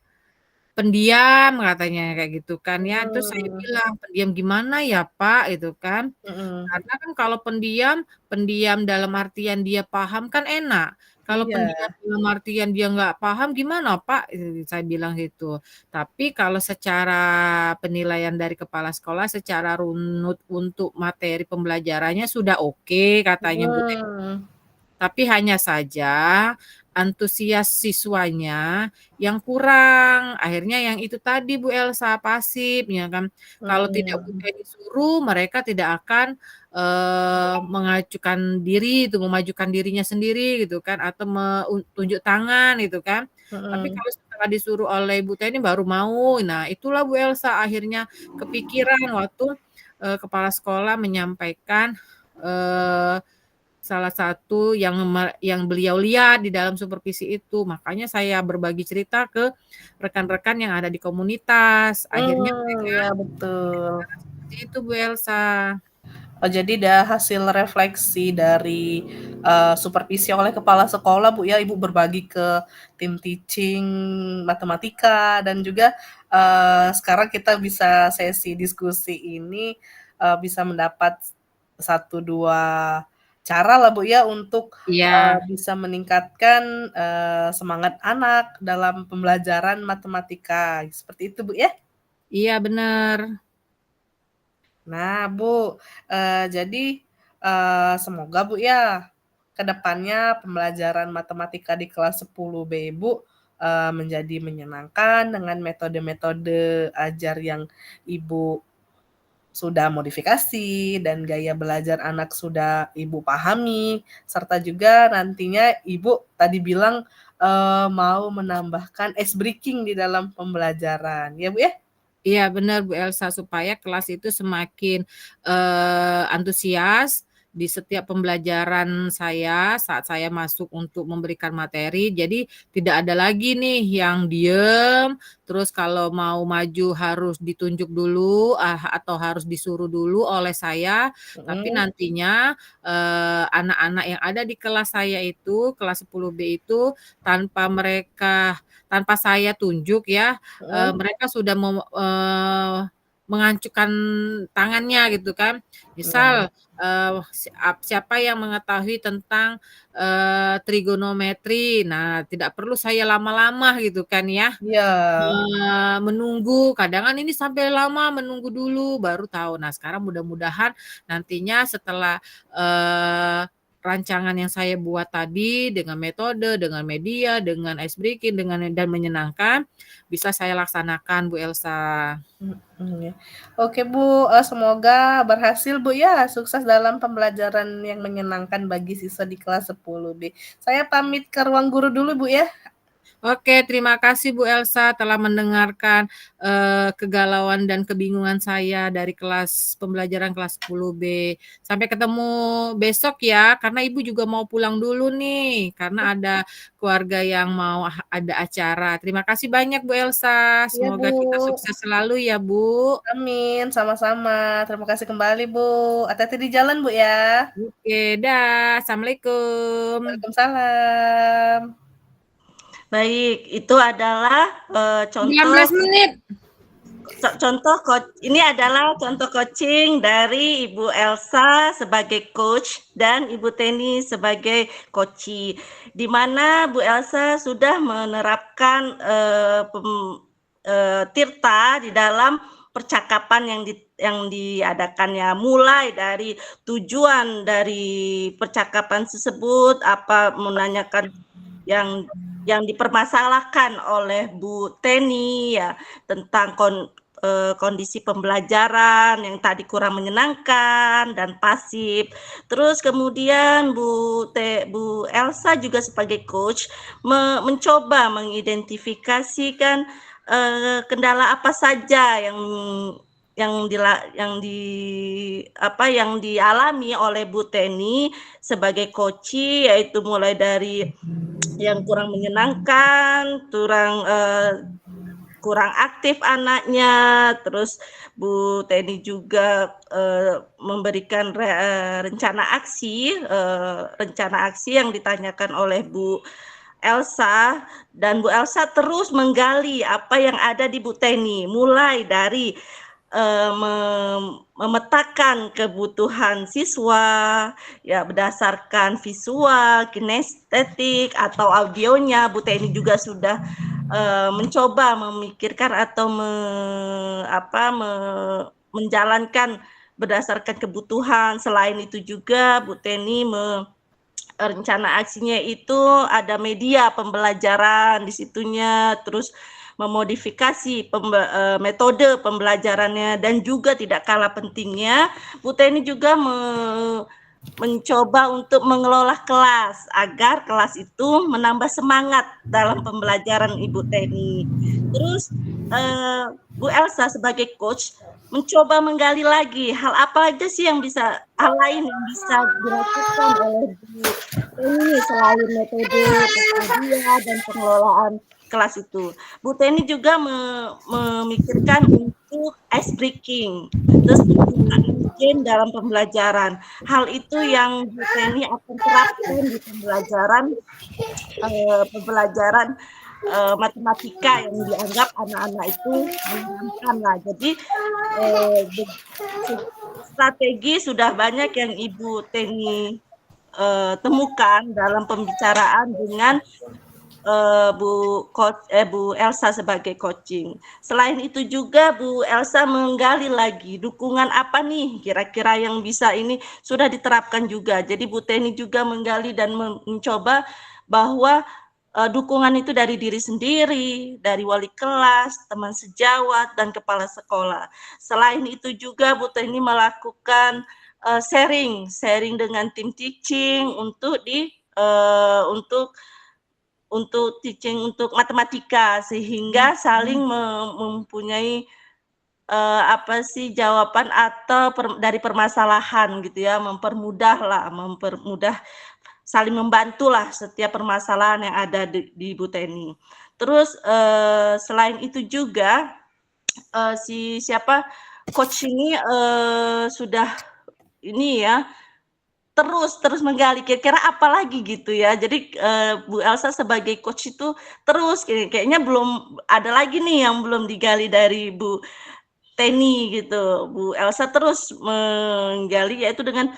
pendiam katanya kayak gitu kan ya. Terus saya Mmm, bilang, "Pendiam gimana ya Pak?" Gitu kan. mhm, Karena kan kalau pendiam, pendiam dalam artian dia paham kan enak. Kalau iya, pendiam dalam artian dia nggak paham gimana Pak? Saya bilang gitu. Tapi kalau secara penilaian dari kepala sekolah, secara runut untuk materi pembelajarannya sudah oke katanya Bu Teh. mhm, Tapi hanya saja antusias siswanya yang kurang. Akhirnya yang itu tadi Bu Elsa, pasif ya kan. Kalau tidak Bu mhm, Teni suruh, mereka tidak akan, mengajukan diri itu, memajukan dirinya sendiri gitu kan, atau tunjuk tangan gitu kan. Tapi mhm. kalau setelah disuruh oleh Bu Teni baru mau. Nah, itulah Bu Elsa akhirnya kepikiran waktu, kepala sekolah menyampaikan, eee salah satu yang beliau lihat di dalam supervisi itu, makanya saya berbagi cerita ke rekan-rekan yang ada di komunitas. Akhirnya mereka Iya betul. seperti itu Bu Elsa. Oh, jadi hasil refleksi dari, supervisi oleh kepala sekolah, Bu, ya, Ibu berbagi ke tim teaching matematika dan juga, sekarang kita bisa sesi diskusi ini, bisa mendapat satu 2 cara lah, Bu, ya, untuk, Iya, bisa meningkatkan, semangat anak dalam pembelajaran matematika, seperti itu, Bu, ya? iya bener. Nah, Bu, jadi, semoga, Bu, ya, ke depannya pembelajaran matematika di kelas 10B Ibu, menjadi menyenangkan dengan metode-metode ajar yang Ibu sudah modifikasi dan gaya belajar anak sudah Ibu pahami, serta juga nantinya Ibu tadi bilang mau menambahkan ice breaking di dalam pembelajaran, ya Bu ya? Iya benar Bu Elsa, supaya kelas itu semakin antusias di setiap pembelajaran saya saat saya masuk untuk memberikan materi. Jadi tidak ada lagi nih yang diem, terus kalau mau maju harus ditunjuk dulu atau harus disuruh dulu oleh saya. Tapi nantinya anak-anak yang ada di kelas saya itu, kelas 10B itu tanpa saya tunjuk ya, mereka sudah mengacukan tangannya gitu kan. Misal siapa yang mengetahui tentang trigonometri, nah tidak perlu saya lama-lama gitu kan ya. Iya. Menunggu, kadang kan ini sampai lama menunggu dulu baru tahu. Nah sekarang mudah-mudahan nantinya setelah rancangan yang saya buat tadi dengan metode, dengan media, dengan ice breaking, dan menyenangkan bisa saya laksanakan Bu Elsa. Ya. Oke Bu, semoga berhasil Bu ya, sukses dalam pembelajaran yang menyenangkan bagi siswa di kelas 10B. Saya pamit ke ruang guru dulu Bu ya. Oke, terima kasih Bu Elsa telah mendengarkan kegalauan dan kebingungan saya dari pembelajaran kelas 10B. Sampai ketemu besok ya, karena Ibu juga mau pulang dulu nih, karena ada keluarga yang mau ada acara. Terima kasih banyak Bu Elsa, Iya Bu. semoga kita sukses selalu ya Bu. Amin, sama-sama. Terima kasih kembali Bu. Hati-hati di jalan Bu ya. Oke, dah. Assalamualaikum. Waalaikumsalam. Baik, itu adalah contoh 19 menit. Ini adalah contoh coaching dari Ibu Elsa sebagai coach dan Ibu Teni sebagai coachee, di mana Bu Elsa sudah menerapkan Tirta di dalam percakapan yang diadakannya, mulai dari tujuan dari percakapan tersebut, apa menanyakan yang dipermasalahkan oleh Bu Teni ya tentang kondisi pembelajaran yang tadi kurang menyenangkan dan pasif. Terus kemudian Bu Elsa juga sebagai coach mencoba mengidentifikasikan kendala apa saja yang dialami oleh Bu Teni sebagai coachee, yaitu mulai dari yang kurang menyenangkan, kurang aktif anaknya, terus Bu Teni juga memberikan rencana aksi yang ditanyakan oleh Bu Elsa, dan Bu Elsa terus menggali apa yang ada di Bu Teni, mulai dari memetakan kebutuhan siswa ya berdasarkan visual, kinestetik atau audionya. Bu Teni juga sudah mencoba memikirkan atau menjalankan berdasarkan kebutuhan. Selain itu juga Bu Teni rencana aksinya itu ada media pembelajaran di situnya, terus memodifikasi metode pembelajarannya, dan juga tidak kalah pentingnya Bu Teni juga mencoba untuk mengelola kelas agar kelas itu menambah semangat dalam pembelajaran Ibu Teni. Terus Bu Elsa sebagai coach mencoba menggali lagi hal apa aja sih hal lain yang bisa dilakukan oleh Bu Teni selain metode media dan pengelolaan kelas itu. Bu Teni juga memikirkan untuk ice breaking, terus penggunaan game dalam pembelajaran. Hal itu yang Bu Teni akan terapkan di pembelajaran matematika yang dianggap anak-anak itu menyenangkan lah. Jadi strategi sudah banyak yang Ibu Teni temukan dalam pembicaraan dengan Bu Elsa sebagai coaching. Selain itu juga Bu Elsa menggali lagi dukungan apa nih kira-kira yang bisa ini sudah diterapkan juga. Jadi Bu Teni juga menggali dan mencoba bahwa dukungan itu dari diri sendiri, dari wali kelas, teman sejawat, dan kepala sekolah. Selain itu juga Bu Teni melakukan sharing dengan tim teaching untuk teaching untuk matematika, sehingga saling mempunyai jawaban atau dari permasalahan gitu ya, mempermudah saling membantulah setiap permasalahan yang ada di Bu Teni. Terus selain itu juga coach ini sudah ini ya terus menggali kira-kira apa lagi gitu ya. Jadi Bu Elsa sebagai coach itu terus kayaknya belum ada lagi nih yang belum digali dari Bu Teni gitu. Bu Elsa terus menggali yaitu dengan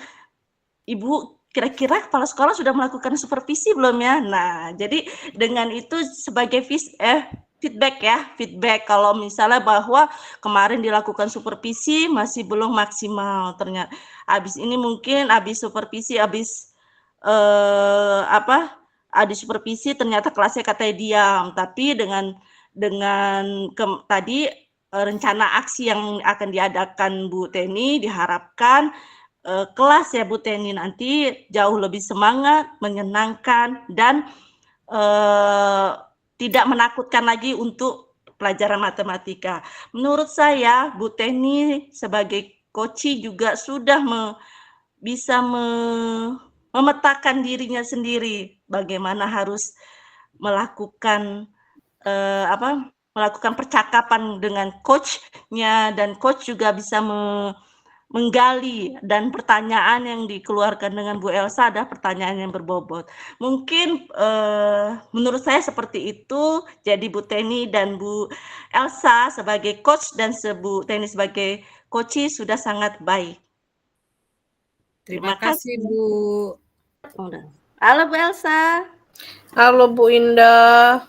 Ibu kira-kira kepala sekolah sudah melakukan supervisi belum ya? Nah, jadi dengan itu sebagai feedback kalau misalnya bahwa kemarin dilakukan supervisi masih belum maksimal, ternyata habis supervisi supervisi ternyata kelasnya katanya diam, tapi dengan tadi rencana aksi yang akan diadakan Bu Teni diharapkan kelas ya Bu Teni nanti jauh lebih semangat, menyenangkan, dan tidak menakutkan lagi untuk pelajaran matematika. Menurut saya Bu Teni sebagai coach juga sudah bisa memetakan dirinya sendiri bagaimana harus melakukan percakapan dengan coach-nya, dan coach juga bisa menggali, dan pertanyaan yang dikeluarkan dengan Bu Elsa ada pertanyaan yang berbobot. Mungkin menurut saya seperti itu. Jadi Bu Teni dan Bu Elsa sebagai coach dan Bu Teni sebagai coach sudah sangat baik. Terima kasih Bu. Halo Bu Elsa. Halo Bu Indah.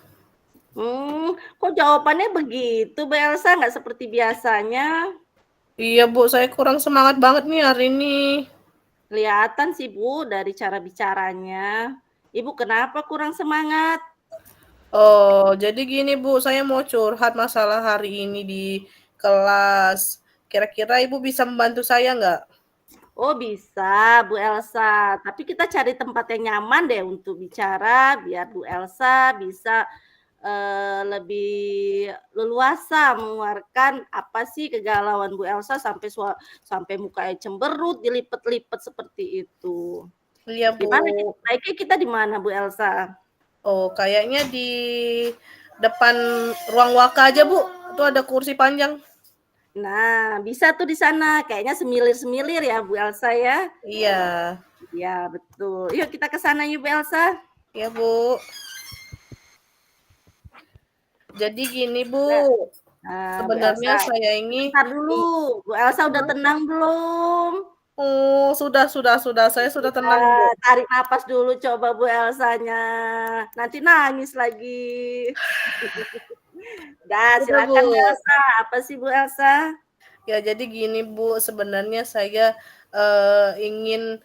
Kok jawabannya begitu Bu Elsa, nggak seperti biasanya? Iya Bu, saya kurang semangat banget nih hari ini. Kelihatan sih Bu dari cara bicaranya. Ibu kenapa kurang semangat? Oh, jadi gini Bu, saya mau curhat masalah hari ini di kelas. Kira-kira Ibu bisa membantu saya nggak? Oh bisa Bu Elsa, tapi kita cari tempat yang nyaman deh untuk bicara biar Bu Elsa bisa lebih leluasa mengeluarkan apa sih kegalauan Bu Elsa sampai mukanya cemberut, dilipet-lipet seperti itu. Iya Bu. Gimana? Baiknya kita di mana Bu Elsa? Oh, kayaknya di depan ruang waka aja Bu. Itu ada kursi panjang. Nah, bisa tuh di sana. Kayaknya semilir-semilir ya Bu Elsa ya. Iya. Iya betul. Yuk kita ke sana yuk Bu Elsa. Iya Bu. Jadi gini Bu, sebenarnya saya ini. Bentar dulu, Bu Elsa udah tenang belum? Oh, sudah. Saya sudah tenang Bu. Tarik napas dulu coba Bu Elsanya. Nanti nangis lagi. Dah, silakan Bu Elsa. Apa sih Bu Elsa? Ya jadi gini Bu, sebenarnya saya ingin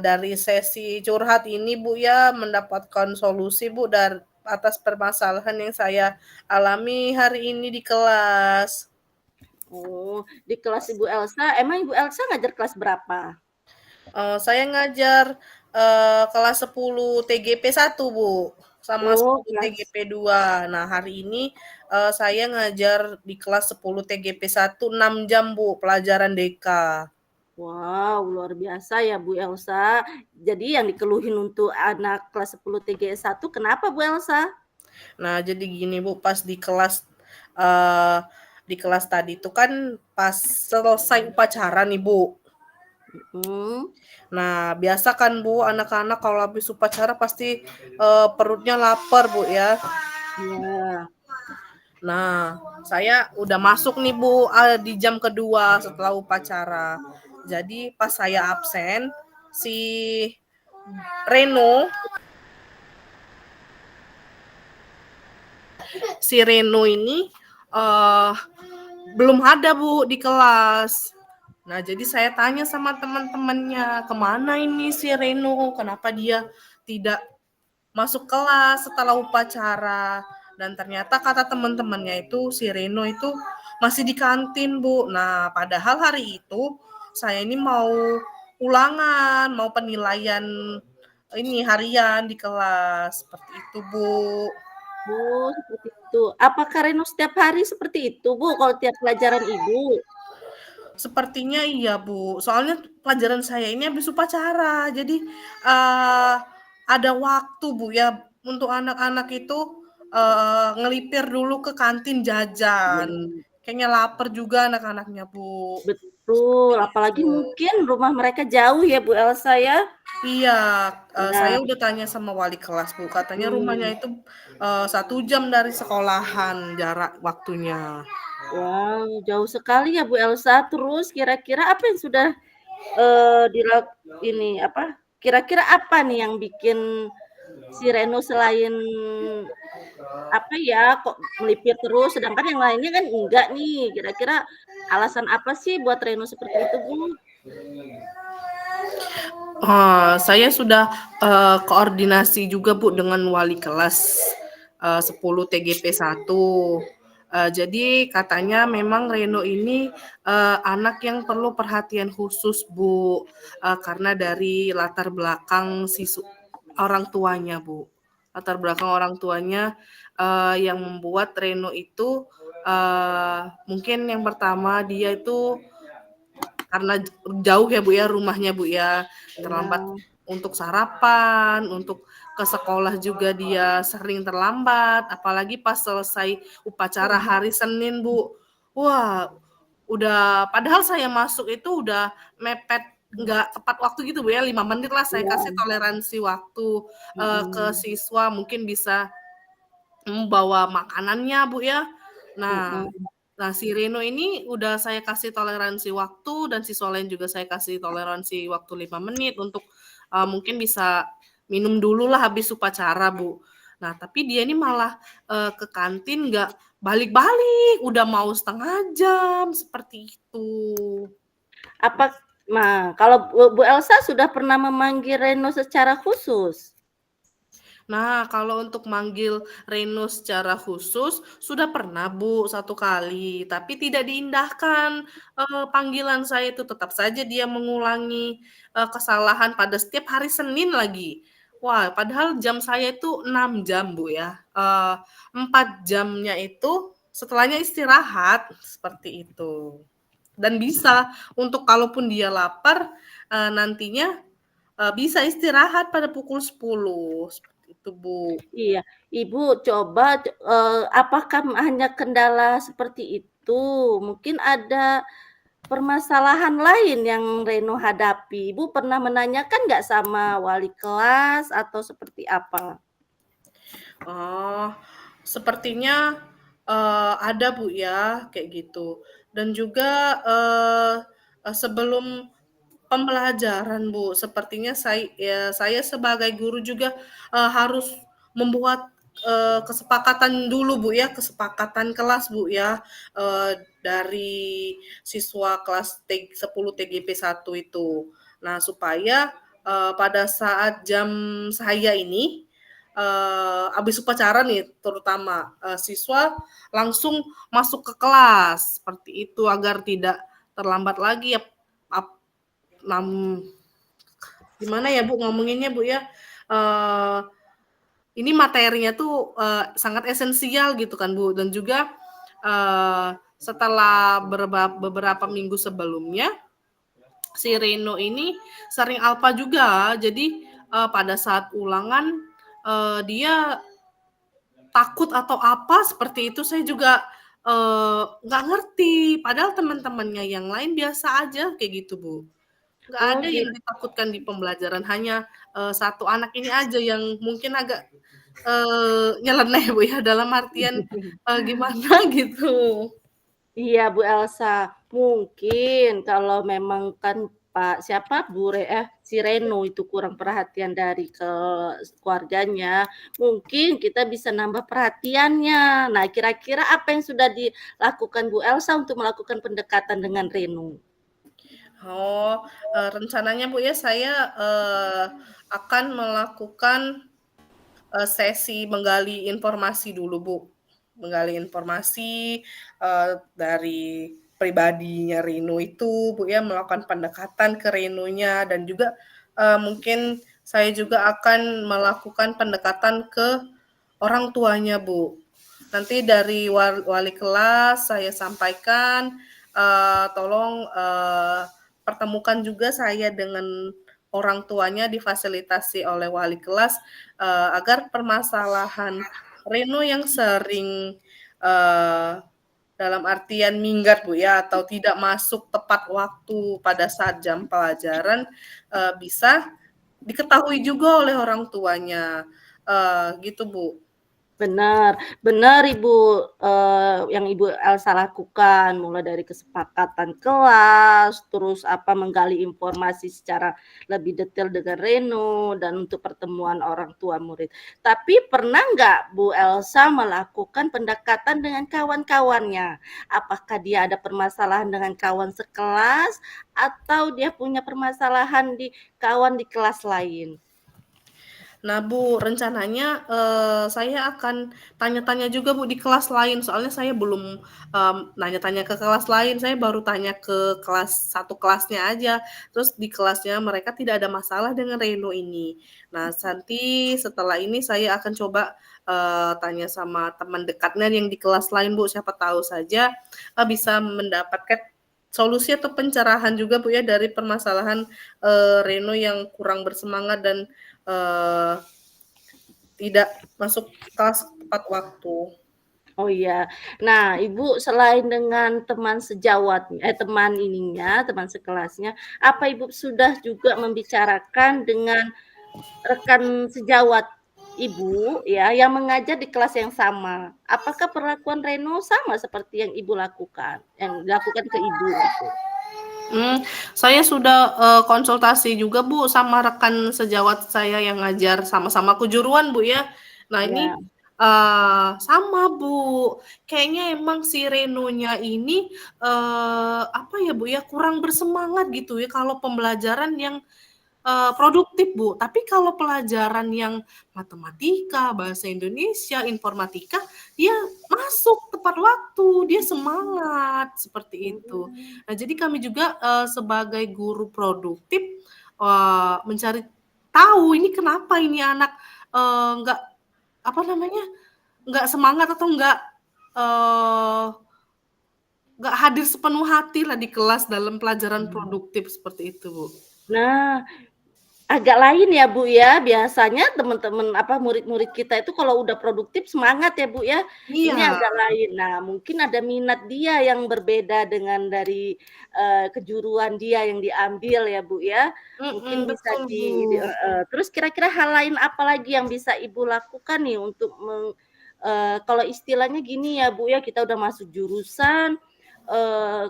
dari sesi curhat ini Bu ya mendapatkan solusi Bu dari atas permasalahan yang saya alami hari ini di kelas. Oh, di kelas Ibu Elsa. Emang Ibu Elsa ngajar kelas berapa? Saya ngajar kelas 10 TGP 1 Bu, sama 10 TGP 2. Nah hari ini saya ngajar di kelas 10 TGP 1 6 jam Bu, pelajaran DK. Wow, luar biasa ya Bu Elsa. Jadi yang dikeluhin untuk anak kelas 10 TGP 1 kenapa Bu Elsa? Nah jadi gini Bu, pas di kelas tadi itu kan pas selesai upacara nih Bu. Nah biasa kan Bu, anak-anak kalau habis upacara pasti perutnya lapar Bu ya. Iya. Nah saya udah masuk nih Bu di jam kedua setelah upacara. Jadi pas saya absen, si Reno ini belum ada Bu di kelas. Nah jadi saya tanya sama teman-temannya, kemana ini si Reno, kenapa dia tidak masuk kelas setelah upacara. Dan ternyata kata teman-temannya itu si Reno itu masih di kantin, Bu. Nah, padahal hari itu saya ini mau ulangan, mau penilaian ini harian di kelas. Seperti itu, Bu. Oh, seperti itu. Apakah Reno setiap hari seperti itu, Bu, kalau tiap pelajaran Ibu? Sepertinya iya, Bu. Soalnya pelajaran saya ini habis upacara. Jadi ada waktu, Bu, ya untuk anak-anak itu ngelipir dulu ke kantin jajan. Iya, Kayaknya lapar juga anak-anaknya, Bu. betul. Apalagi Itu. mungkin rumah mereka jauh ya, Bu Elsa ya? Iya, saya Nah, udah tanya sama wali kelas, Bu. Katanya rumahnya hmm. itu 1 jam dari sekolahan jarak waktunya. Wow, jauh sekali ya Bu Elsa. Terus kira-kira apa yang sudah ini apa? Kira-kira apa nih yang bikin si Reno selain apa ya kok melipir terus, sedangkan yang lainnya kan enggak nih. Kira-kira alasan apa sih buat Reno seperti itu Bu? Saya sudah koordinasi juga, Bu, dengan wali kelas 10 TGP 1. Jadi katanya memang Reno ini anak yang perlu perhatian khusus, Bu, karena dari latar belakang orang tuanya, Bu. Latar belakang orang tuanya yang membuat Reno itu mungkin yang pertama dia itu karena jauh ya, Bu, ya, rumahnya, Bu, ya. Terlambat Ya, untuk sarapan, untuk ke sekolah juga dia sering terlambat, apalagi pas selesai upacara hari Senin, Bu. Wah, udah padahal saya masuk itu udah mepet nggak tepat waktu gitu, Bu, ya, 5 menit lah saya kasih iya, toleransi waktu ke mhm, siswa mungkin bisa bawa makanannya, Bu, ya. Nah mhm. nah si Reno ini udah saya kasih toleransi waktu dan siswa lain juga saya kasih toleransi waktu 5 menit untuk mungkin bisa minum dulu lah habis upacara, Bu. Nah, tapi dia ini malah ke kantin nggak balik-balik, udah mau setengah jam, seperti itu. Kalau Bu Elsa sudah pernah memanggil Reno secara khusus? Nah, kalau untuk manggil Reno secara khusus sudah pernah, Bu, 1 kali, tapi tidak diindahkan panggilan saya itu, tetap saja dia mengulangi kesalahan pada setiap hari Senin lagi. Wah, padahal jam saya itu 6 jam, Bu, ya. 4 jamnya itu setelahnya istirahat, seperti itu. Dan bisa untuk kalaupun dia lapar nantinya bisa istirahat pada pukul 10, seperti itu, Bu. Iya, Ibu coba, apakah hanya kendala seperti itu? Mungkin ada permasalahan lain yang Reno hadapi. Ibu pernah menanyakan nggak sama wali kelas atau seperti apa? Oh, sepertinya ada, Bu, ya, kayak gitu. Dan juga sebelum pembelajaran, Bu, sepertinya saya sebagai guru juga harus membuat kesepakatan dulu, Bu, ya, kesepakatan kelas, Bu, ya, dari siswa kelas 10 TGP 1 itu. Nah, supaya pada saat jam saya ini habis upacara nih terutama siswa langsung masuk ke kelas seperti itu agar tidak terlambat lagi ya. Gimana ya, Bu, ngomonginnya, Bu, ya, ini materinya tuh sangat esensial gitu kan, Bu, dan juga setelah beberapa minggu sebelumnya si Reno ini sering alpa juga, jadi pada saat ulangan dia takut atau apa seperti itu saya juga nggak ngerti. Padahal teman-temannya yang lain biasa aja kayak gitu, Bu. Nggak Oh ada yang gitu. ditakutkan di pembelajaran, hanya 1 anak ini aja yang mungkin agak nyeleneh, Bu, ya, dalam artian gimana gitu. Iya, Bu Elsa. Mungkin kalau memang kan si Reno itu kurang perhatian dari keluarganya, mungkin kita bisa nambah perhatiannya. Nah, kira-kira apa yang sudah dilakukan Bu Elsa untuk melakukan pendekatan dengan Reno? Oh, rencananya, Bu, ya, saya akan melakukan sesi menggali informasi dulu, Bu. Menggali informasi, dari pribadinya Reno itu, Bu, ya, melakukan pendekatan ke Renonya dan juga, mungkin saya juga akan melakukan pendekatan ke orang tuanya, Bu. Nanti dari wali kelas saya sampaikan, tolong, pertemukan juga saya dengan orang tuanya difasilitasi oleh wali kelas, agar permasalahan Reno yang sering, dalam artian minggat, Bu, ya, atau tidak masuk tepat waktu pada saat jam pelajaran, bisa diketahui juga oleh orang tuanya, gitu, Bu. Benar, benar Ibu, yang Ibu Elsa lakukan, mulai dari kesepakatan kelas, terus menggali informasi secara lebih detail dengan Reno, dan untuk pertemuan orang tua murid. Tapi pernah nggak Bu Elsa melakukan pendekatan dengan kawan-kawannya? Apakah dia ada permasalahan dengan kawan sekelas, atau dia punya permasalahan di kawan di kelas lain? Nah, Bu, rencananya, saya akan tanya-tanya juga, Bu, di kelas lain, soalnya saya belum, nanya-tanya ke kelas lain, saya baru tanya ke satu kelasnya aja, terus di kelasnya mereka tidak ada masalah dengan Reno ini. Nah, nanti setelah ini saya akan coba, tanya sama teman dekatnya yang di kelas lain, Bu, siapa tahu saja, bisa mendapatkan solusi atau pencerahan juga, Bu, ya, dari permasalahan, Reno yang kurang bersemangat dan, tidak masuk kelas tepat waktu. Oh iya. Nah, Ibu selain dengan teman teman sekelasnya, apa Ibu sudah juga membicarakan dengan rekan sejawat Ibu ya yang mengajar di kelas yang sama? Apakah perlakuan Reno sama seperti yang Ibu lakukan, yang dilakukan ke Ibu gitu? Saya sudah, konsultasi juga, Bu, sama rekan sejawat saya yang ngajar sama-sama kejuruan, Bu, ya. Nah, ini, Ya. sama, Bu, kayaknya emang si Renonya ini, apa ya, Bu, ya, kurang bersemangat gitu ya kalau pembelajaran yang, produktif, Bu. Tapi kalau pelajaran yang matematika, bahasa Indonesia, informatika, dia masuk tepat waktu, dia semangat, seperti itu. Nah, jadi kami juga, sebagai guru produktif, mencari tahu ini kenapa ini anak, nggak, apa namanya, nggak semangat atau nggak hadir sepenuh hati lah di kelas dalam pelajaran produktif, seperti itu, Bu. Nah, agak lain ya, Bu, ya. Biasanya teman-teman murid-murid kita itu kalau udah produktif semangat ya, Bu, ya. Ini Iya, agak lain. Nah, mungkin ada minat dia yang berbeda dengan dari, kejuruan dia yang diambil ya, Bu, ya. Mungkin bisa betul, Bu. terus kira-kira hal lain apa lagi yang bisa Ibu lakukan nih untuk kalau istilahnya gini ya, Bu, ya, kita udah masuk jurusan,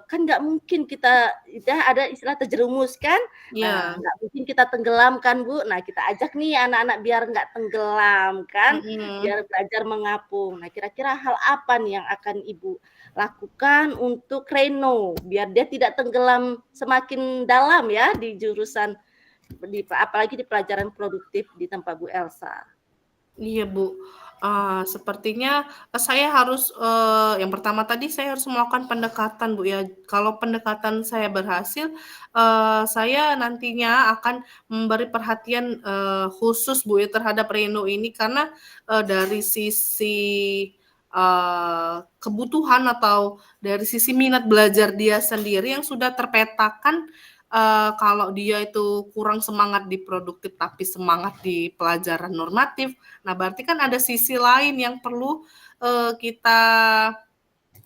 kan nggak mungkin kita udah ada istilah terjerumus kan. Nah, Iya, nggak mungkin kita tenggelam kan, Bu. Nah, kita ajak nih anak-anak biar nggak tenggelam kan, mhm. biar belajar mengapung. Nah, kira-kira hal apa nih yang akan Ibu lakukan untuk Reno, biar dia tidak tenggelam semakin dalam ya di jurusan apalagi di pelajaran produktif di tempat Bu Elsa? Iya, Bu. Sepertinya, saya harus, yang pertama tadi saya harus melakukan pendekatan, Bu, ya. Kalau pendekatan saya berhasil, saya nantinya akan memberi perhatian, khusus, Bu, ya, terhadap Reno ini karena, dari sisi, kebutuhan atau dari sisi minat belajar dia sendiri yang sudah terpetakan, kalau dia itu kurang semangat di produktif tapi semangat di pelajaran normatif. Nah, berarti kan ada sisi lain yang perlu, kita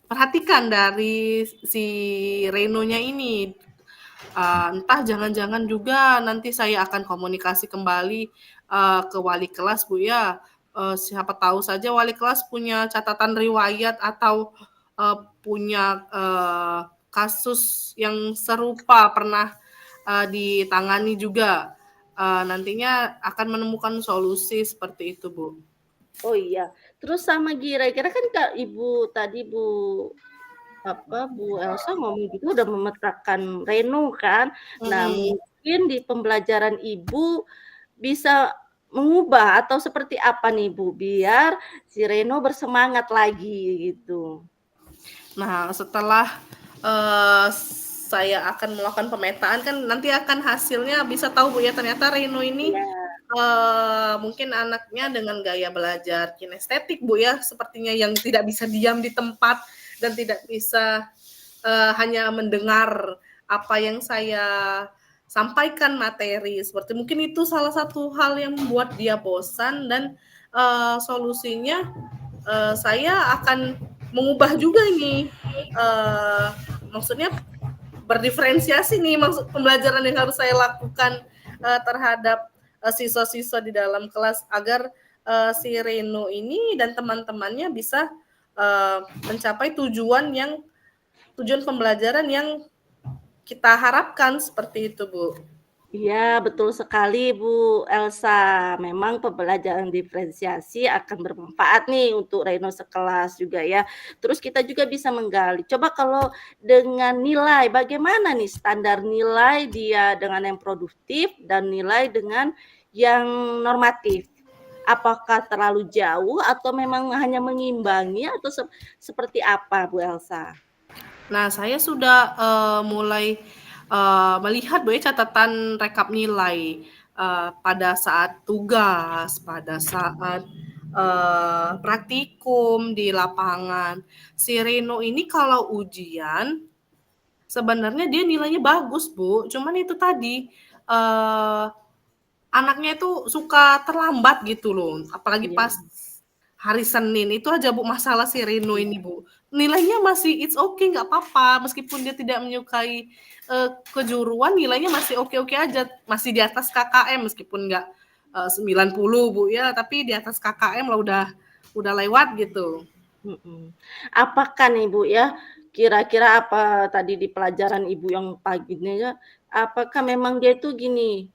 perhatikan dari si Renonya ini. Entah jangan-jangan juga nanti saya akan komunikasi kembali, ke wali kelas, Bu, ya. Siapa tahu saja wali kelas punya catatan riwayat atau, punya, kasus yang serupa pernah, ditangani juga. Nantinya akan menemukan solusi seperti itu, Bu. Oh iya, terus sama kira-kira kan Kak Ibu tadi Bu Elsa ngomong juga udah memetakan Reno kan. Nah, Mhm. mungkin di pembelajaran Ibu bisa mengubah atau seperti apa nih Bu, biar si Reno bersemangat lagi gitu? Nah, setelah saya akan melakukan pemetaan kan nanti akan hasilnya bisa tahu Bu ya, ternyata Reno ini Iya. mungkin anaknya dengan gaya belajar kinestetik Bu ya, sepertinya yang tidak bisa diam di tempat dan tidak bisa hanya mendengar apa yang saya sampaikan materi. Seperti mungkin itu salah satu hal yang membuat dia bosan dan solusinya saya akan mengubah juga nih, maksudnya berdiferensiasi nih maksud pembelajaran yang harus saya lakukan terhadap siswa-siswa di dalam kelas agar si Reno ini dan teman-temannya bisa mencapai tujuan pembelajaran yang kita harapkan seperti itu, Bu. Iya, betul sekali Bu Elsa. Memang pembelajaran diferensiasi akan bermanfaat nih untuk Reno sekelas juga ya. Terus kita juga bisa menggali. Coba kalau dengan nilai, bagaimana nih standar nilai dia dengan yang produktif dan nilai dengan yang normatif? Apakah terlalu jauh atau memang hanya mengimbangi atau seperti apa Bu Elsa? Nah, saya sudah mulai melihat Bu ya catatan rekap nilai pada saat tugas, pada saat praktikum di lapangan. Si Reno ini kalau ujian sebenarnya dia nilainya bagus Bu, cuman itu tadi anaknya itu suka terlambat gitu loh, apalagi Iya. pas hari Senin itu aja Bu masalah si Reno ini Bu. Nilainya masih it's okay, nggak apa-apa, meskipun dia tidak menyukai kejuruan, nilainya masih oke-oke aja, masih di atas KKM meskipun nggak 90 Bu ya, tapi di atas KKM lah udah lewat gitu. Apakah nih Bu ya, kira-kira apa tadi di pelajaran Ibu yang paginya ya, apakah memang dia itu gini,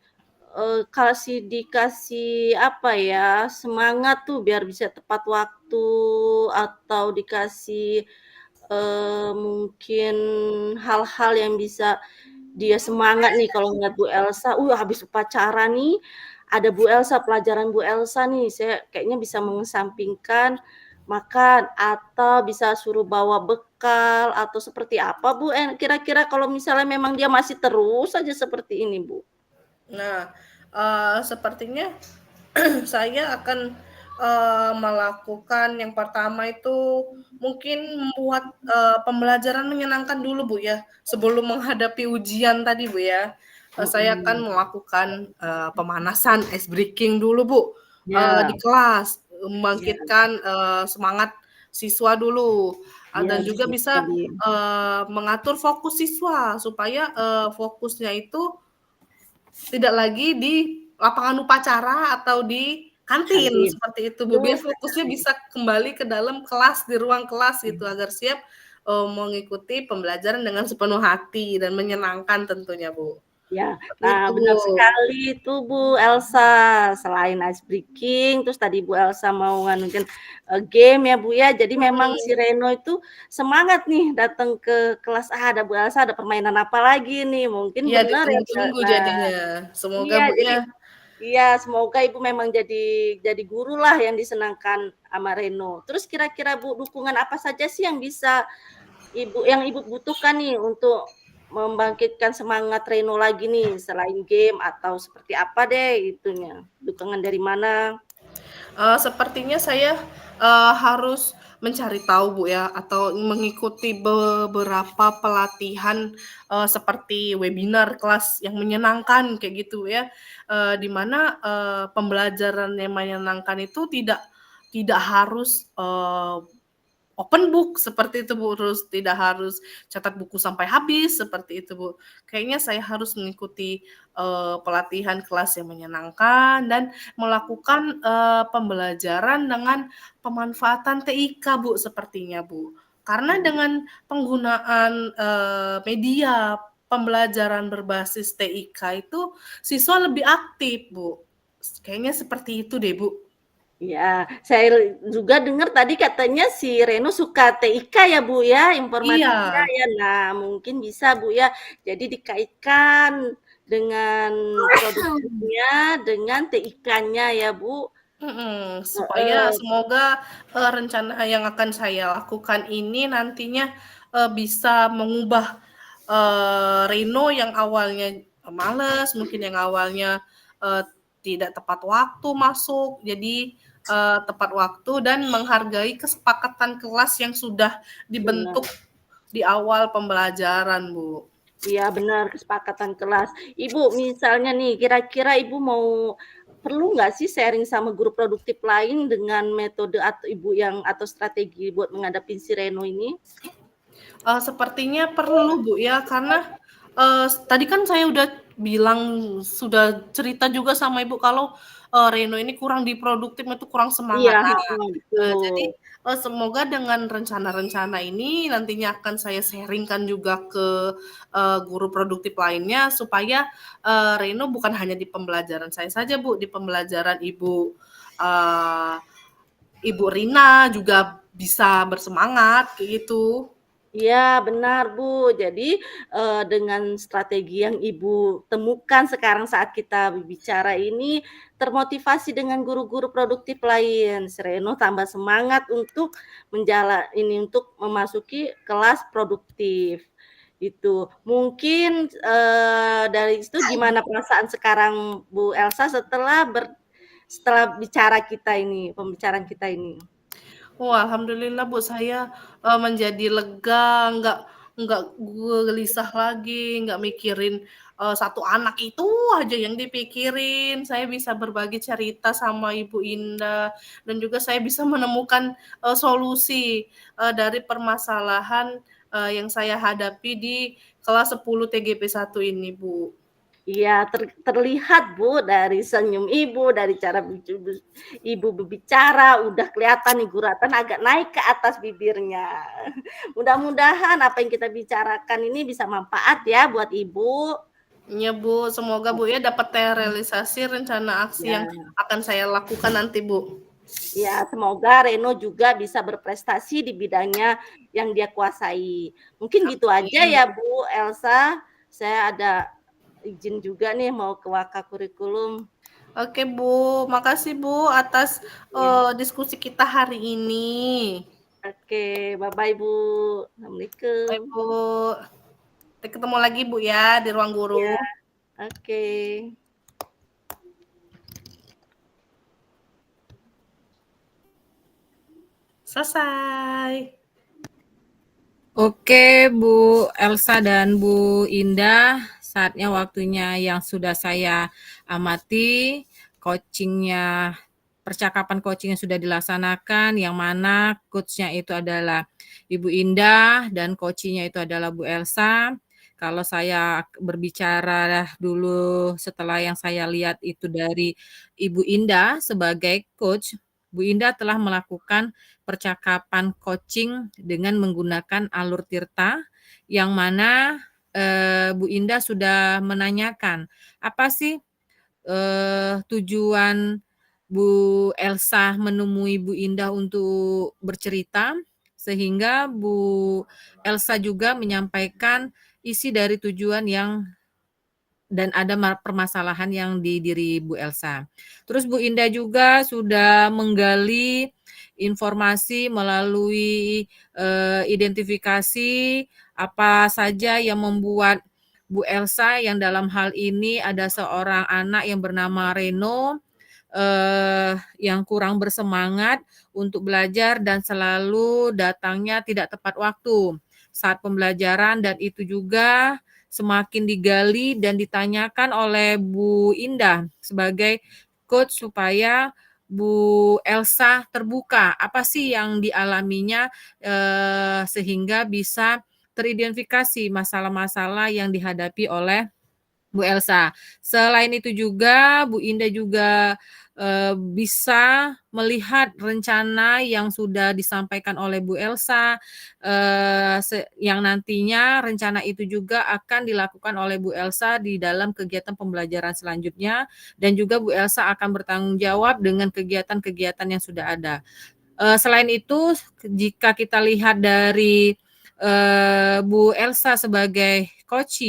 dikasih apa ya, semangat tuh biar bisa tepat waktu atau dikasih, mungkin hal-hal yang bisa dia semangat nih kalau ngeliat Bu Elsa, habis upacara nih, ada Bu Elsa, pelajaran Bu Elsa nih, saya kayaknya bisa mengesampingkan makan atau bisa suruh bawa bekal atau seperti apa Bu, kira-kira kalau misalnya memang dia masih terus saja seperti ini Bu? Nah, sepertinya saya akan melakukan yang pertama itu mungkin membuat pembelajaran menyenangkan dulu Bu ya, sebelum menghadapi ujian tadi Bu ya. Saya akan melakukan pemanasan ice breaking dulu Bu Ya, di kelas, ya, membangkitkan semangat siswa dulu ya, dan juga betul bisa sekali. mengatur fokus siswa supaya fokusnya itu tidak lagi di lapangan upacara atau di kantin Kantin, seperti itu Bu, betul biar fokusnya sekali. bisa kembali ke dalam kelas, di ruang kelas gitu agar siap mengikuti pembelajaran dengan sepenuh hati dan menyenangkan tentunya Bu. Ya, Seperti nah itu Bu. benar sekali itu Bu Elsa. Selain ice breaking, terus tadi Bu Elsa mau nganuin game ya Bu ya. Jadi memang si Reno itu semangat nih datang ke kelas. Ada Bu Elsa, ada permainan apa lagi nih? Mungkin Iya benar ya. ditunggu-tunggu Nah, jadinya. Semoga iya Bu jadi ya. iya semoga Ibu memang jadi guru lah yang disenangkan sama Reno. Terus kira-kira Bu dukungan apa saja sih yang bisa Ibu butuhkan nih untuk membangkitkan semangat Reno lagi nih, selain game atau seperti apa deh itunya? Dukungan dari mana? Sepertinya saya harus mencari tahu Bu ya, atau mengikuti beberapa pelatihan seperti webinar kelas yang menyenangkan kayak gitu ya, di mana pembelajaran yang menyenangkan itu tidak harus open book seperti itu Bu, terus tidak harus catat buku sampai habis seperti itu Bu. Kayaknya saya harus mengikuti pelatihan kelas yang menyenangkan dan melakukan pembelajaran dengan pemanfaatan TIK Bu sepertinya Bu. Karena dengan penggunaan media pembelajaran berbasis TIK itu siswa lebih aktif Bu. Kayaknya seperti itu deh Bu. Ya, saya juga dengar tadi katanya si Reno suka TIK ya Bu ya, informatika Iya. ya. Nah, mungkin bisa Bu ya, jadi dikaitkan dengan produktifnya, dengan TIK-nya ya, Bu. Supaya semoga rencana yang akan saya lakukan ini nantinya bisa mengubah Reno yang awalnya males, mungkin yang awalnya tidak tepat waktu masuk, jadi tepat waktu dan menghargai kesepakatan kelas yang sudah dibentuk di awal pembelajaran, Bu. Iya benar, kesepakatan kelas. Ibu misalnya nih, kira-kira Ibu perlu nggak sih sharing sama guru produktif lain dengan metode atau atau strategi buat menghadapi si Reno ini? Sepertinya perlu, Bu, ya, karena tadi kan saya udah bilang, sudah cerita juga sama Ibu kalau Reno ini kurang diproduktif, itu kurang semangat. Iya, Jadi betul. semoga dengan rencana-rencana ini nantinya akan saya sharingkan juga ke guru produktif lainnya supaya Reno bukan hanya di pembelajaran saya saja, Bu, di pembelajaran Ibu Rina juga bisa bersemangat kayak gitu. Iya benar Bu, jadi dengan strategi yang Ibu temukan sekarang saat kita bicara ini, termotivasi dengan guru-guru produktif lain. Si Reno tambah semangat untuk untuk memasuki kelas produktif. Itu. Mungkin dari itu gimana perasaan sekarang Bu Elsa setelah bicara kita ini, pembicaraan kita ini? Alhamdulillah Bu, saya menjadi lega, nggak gelisah lagi, nggak mikirin satu anak itu aja yang dipikirin. Saya bisa berbagi cerita sama Ibu Indah dan juga saya bisa menemukan solusi dari permasalahan yang saya hadapi di kelas 10 TGP 1 ini, Bu. Iya, terlihat Bu dari senyum Ibu, dari cara Ibu berbicara, udah kelihatan nih guratan agak naik ke atas bibirnya. Mudah-mudahan apa yang kita bicarakan ini bisa manfaat ya buat Ibu. Iya Bu, semoga Bu ya dapat terrealisasi rencana aksi yang akan saya lakukan nanti Bu. Ya, semoga Reno juga bisa berprestasi di bidangnya yang dia kuasai. Mungkin gitu aja ya Bu Elsa. Saya ada izin juga nih mau ke Waka Kurikulum. Oke Bu, makasih Bu atas diskusi kita hari ini. Oke, bye-bye Bu. Assalamualaikum. Bye Bu. Kita ketemu lagi Bu ya di ruang guru. Ya, oke. Selesai. Oke, Bu Elsa dan Bu Indah, saatnya waktunya yang sudah saya amati, percakapan coachingnya sudah dilaksanakan, yang mana coachnya itu adalah Ibu Indah dan coachingnya itu adalah Bu Elsa. Kalau saya berbicara dulu setelah yang saya lihat itu dari Ibu Indah sebagai coach, Bu Indah telah melakukan percakapan coaching dengan menggunakan alur Tirta, yang mana Bu Indah sudah menanyakan, apa sih tujuan Bu Elsa menemui Bu Indah untuk bercerita, sehingga Bu Elsa juga menyampaikan isi dari tujuan dan ada permasalahan yang di diri Bu Elsa. Terus Bu Indah juga sudah menggali informasi melalui identifikasi apa saja yang membuat Bu Elsa yang dalam hal ini ada seorang anak yang bernama Reno yang kurang bersemangat untuk belajar dan selalu datangnya tidak tepat waktu saat pembelajaran, dan itu juga semakin digali dan ditanyakan oleh Bu Indah sebagai coach supaya Bu Elsa terbuka apa sih yang dialaminya sehingga bisa teridentifikasi masalah-masalah yang dihadapi oleh Bu Elsa. Selain itu juga Bu Indah juga bisa melihat rencana yang sudah disampaikan oleh Bu Elsa, yang nantinya rencana itu juga akan dilakukan oleh Bu Elsa di dalam kegiatan pembelajaran selanjutnya, dan juga Bu Elsa akan bertanggung jawab dengan kegiatan-kegiatan yang sudah ada. Selain itu, jika kita lihat dari Bu Elsa sebagai coach,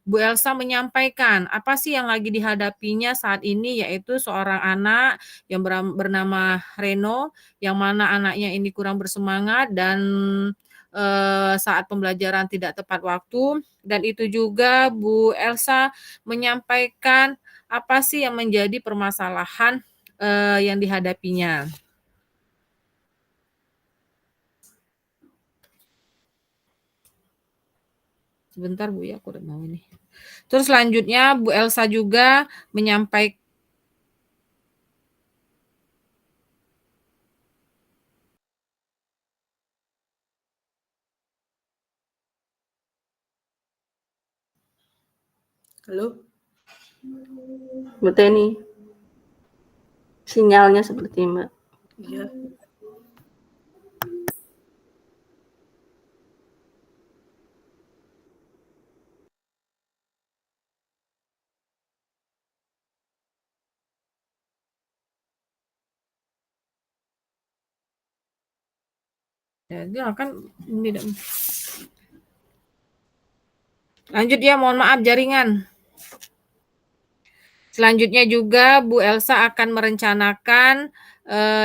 Bu Elsa menyampaikan apa sih yang lagi dihadapinya saat ini, yaitu seorang anak yang bernama Reno, yang mana anaknya ini kurang bersemangat dan saat pembelajaran tidak tepat waktu, dan itu juga Bu Elsa menyampaikan apa sih yang menjadi permasalahan yang dihadapinya. Sebentar Bu ya, aku udah mau ini. Terus selanjutnya Bu Elsa juga menyampaikan Halo, Bu Teni. Sinyalnya seperti Mbak. Iya. ya, dia kan tidak. Lanjut ya, mohon maaf jaringan. Selanjutnya juga Bu Elsa akan merencanakan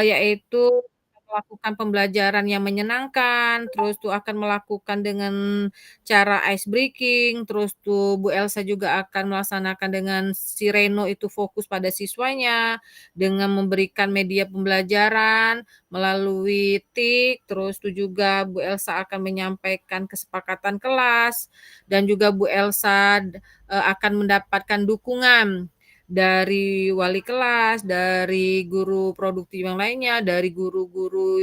yaitu melakukan pembelajaran yang menyenangkan, terus tuh akan melakukan dengan cara ice breaking, terus tuh Bu Elsa juga akan melaksanakan dengan si Reno itu fokus pada siswanya, dengan memberikan media pembelajaran melalui TIK, terus tuh juga Bu Elsa akan menyampaikan kesepakatan kelas, dan juga Bu Elsa akan mendapatkan dukungan dari wali kelas, dari guru produktif yang lainnya, dari guru-guru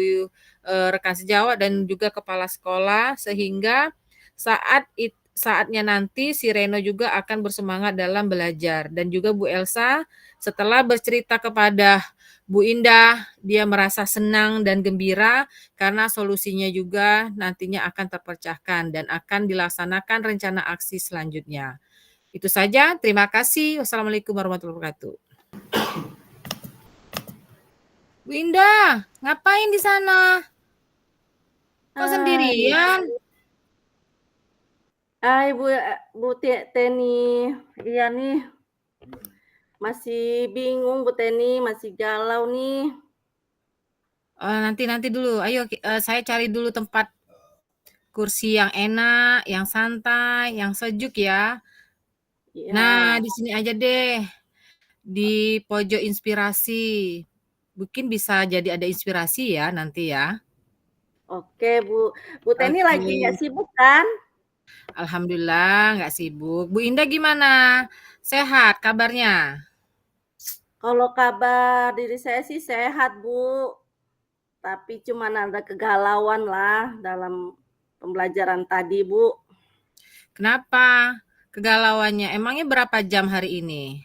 rekan sejawat dan juga kepala sekolah, sehingga saatnya nanti si Reno juga akan bersemangat dalam belajar. Dan juga Bu Elsa setelah bercerita kepada Bu Indah, dia merasa senang dan gembira karena solusinya juga nantinya akan terpecahkan dan akan dilaksanakan rencana aksi selanjutnya. Itu saja, terima kasih. Wassalamualaikum warahmatullahi wabarakatuh. Bu Indah, ngapain di sana? Kok sendirian? Hai Bu Teni, iya nih, masih bingung Bu Teni, masih galau nih. Nanti dulu, ayo saya cari dulu tempat kursi yang enak, yang santai, yang sejuk ya. Ya. Nah, di sini aja deh, di pojok inspirasi. Mungkin bisa jadi ada inspirasi ya nanti ya. Oke Bu Teni Oke. lagi nggak sibuk kan? Alhamdulillah nggak sibuk. Bu Indah gimana? Sehat kabarnya? Kalau kabar diri saya sih sehat Bu, tapi cuma ada kegalauan lah dalam pembelajaran tadi Bu. Kenapa kegalauannya? Emangnya berapa jam hari ini?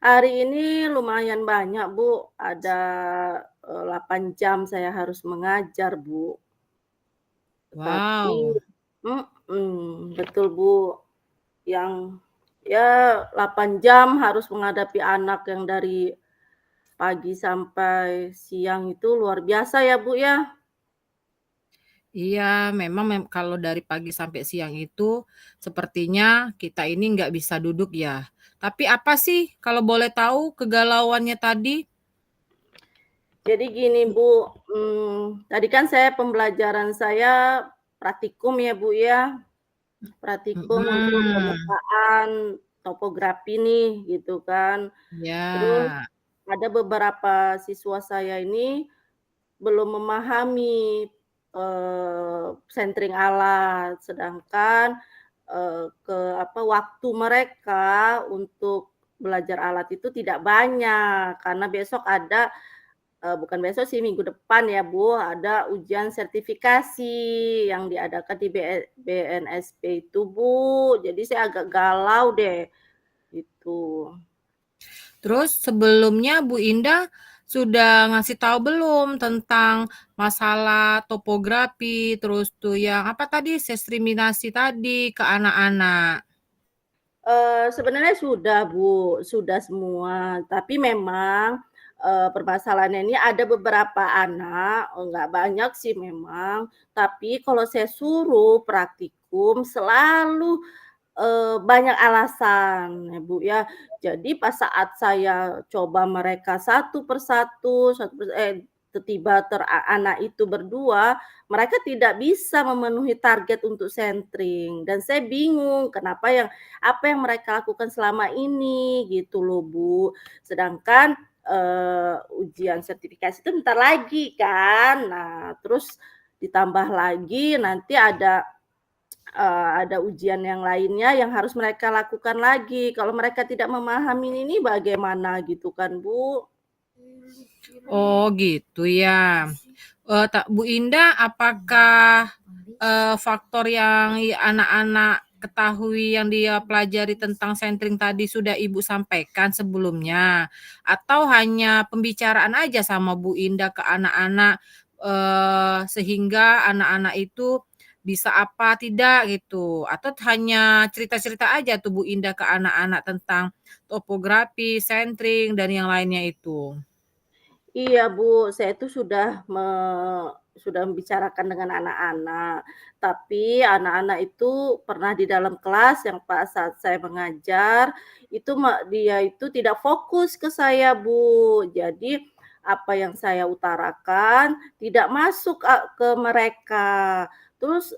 Hari ini lumayan banyak Bu, ada 8 jam saya harus mengajar Bu. Tapi Wow. betul Bu, yang ya 8 jam harus menghadapi anak yang dari pagi sampai siang itu luar biasa ya Bu ya. Iya, memang kalau dari pagi sampai siang itu sepertinya kita ini nggak bisa duduk ya. Tapi apa sih kalau boleh tahu kegalauannya tadi? Jadi gini Bu, tadi kan saya pembelajaran saya praktikum ya Bu ya, praktikum untuk pembukaan topografi nih gitu kan. Terus Ya. ada beberapa siswa saya ini belum memahami centering alat, sedangkan waktu mereka untuk belajar alat itu tidak banyak karena besok ada bukan besok sih, minggu depan ya Bu, ada ujian sertifikasi yang diadakan di BNSP itu Bu. Jadi saya agak galau deh, gitu. Terus sebelumnya Bu Indah sudah ngasih tahu belum tentang masalah topografi, terus tuh yang apa tadi, diskriminasi tadi ke anak-anak? Sebenarnya sudah Bu, sudah semua. Tapi memang permasalahannya ini ada beberapa anak, nggak banyak sih memang, tapi kalau saya suruh praktikum selalu banyak alasan ya, Bu, ya. Jadi pas saat saya coba mereka satu persatu, anak itu berdua, mereka tidak bisa memenuhi target untuk sentring dan saya bingung apa yang mereka lakukan selama ini gitu loh, Bu. Sedangkan, ujian sertifikasi itu bentar lagi kan. Nah, terus ditambah lagi nanti ada ujian yang lainnya yang harus mereka lakukan lagi. Kalau mereka tidak memahami ini bagaimana gitu kan, Bu? Oh gitu ya. Bu Indah, apakah faktor yang anak-anak ketahui yang dia pelajari tentang sentring tadi sudah Ibu sampaikan sebelumnya, atau hanya pembicaraan aja sama Bu Indah ke anak-anak sehingga anak-anak itu bisa apa tidak gitu, atau hanya cerita-cerita aja tuh Bu Indah ke anak-anak tentang topografi, sentring, dan yang lainnya itu? Iya, Bu, saya itu sudah membicarakan dengan anak-anak, tapi anak-anak itu pernah di dalam kelas yang pas saat saya mengajar, dia itu tidak fokus ke saya, Bu. Jadi, apa yang saya utarakan tidak masuk ke mereka. Terus,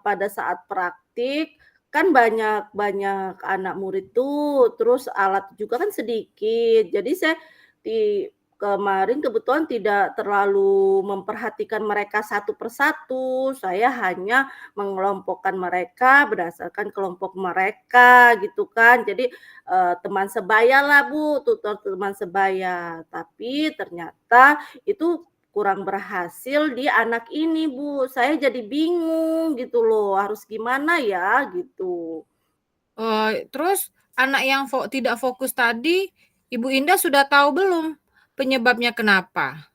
pada saat praktik, kan banyak banyak anak murid tuh, terus alat juga kan sedikit. Jadi saya di kemarin kebetulan tidak terlalu memperhatikan mereka satu persatu, saya hanya mengelompokkan mereka berdasarkan kelompok mereka gitu kan. Jadi, teman sebayalah, Bu, tutor teman sebaya. Tapi ternyata itu kurang berhasil di anak ini, Bu. Saya jadi bingung gitu loh, harus gimana ya gitu. Terus anak yang tidak fokus tadi, Ibu Indah sudah tahu belum penyebabnya kenapa?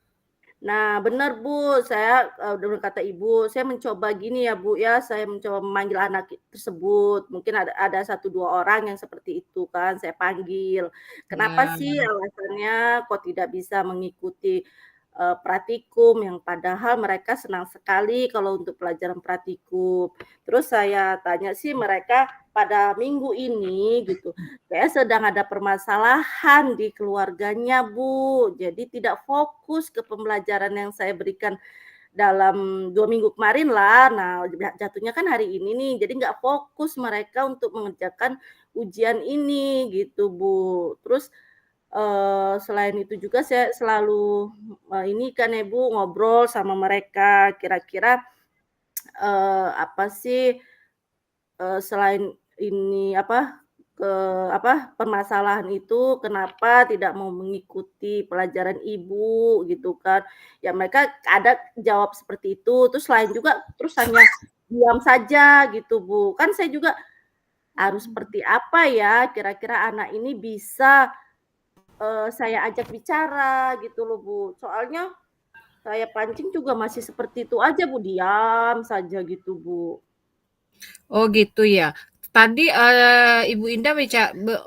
Nah, benar Bu, saya, bener kata Ibu, saya mencoba gini ya Bu ya, saya mencoba memanggil anak tersebut, mungkin ada 1, 2 orang yang seperti itu kan, saya panggil. "Kenapa Ya. sih alasannya kok tidak bisa mengikuti, pratikum?" Yang padahal mereka senang sekali kalau untuk pelajaran pratikum. Terus saya tanya sih mereka pada minggu ini gitu, kayaknya sedang ada permasalahan di keluarganya, Bu. Jadi tidak fokus ke pembelajaran yang saya berikan dalam 2 minggu kemarin lah. Nah, jatuhnya kan hari ini nih, jadi nggak fokus mereka untuk mengerjakan ujian ini gitu, Bu. Terus, selain itu juga saya selalu, ini kan ya, Bu, ngobrol sama mereka, kira-kira, apa sih selain ini permasalahan itu kenapa tidak mau mengikuti pelajaran Ibu gitu kan. Ya mereka ada jawab seperti itu, terus lain juga terus hanya diam saja gitu, Bu. Kan saya juga harus seperti apa ya kira-kira anak ini bisa, saya ajak bicara gitu loh, Bu. Soalnya saya pancing juga masih seperti itu aja, Bu, diam saja gitu, Bu. Oh gitu ya. Tadi, Ibu Indah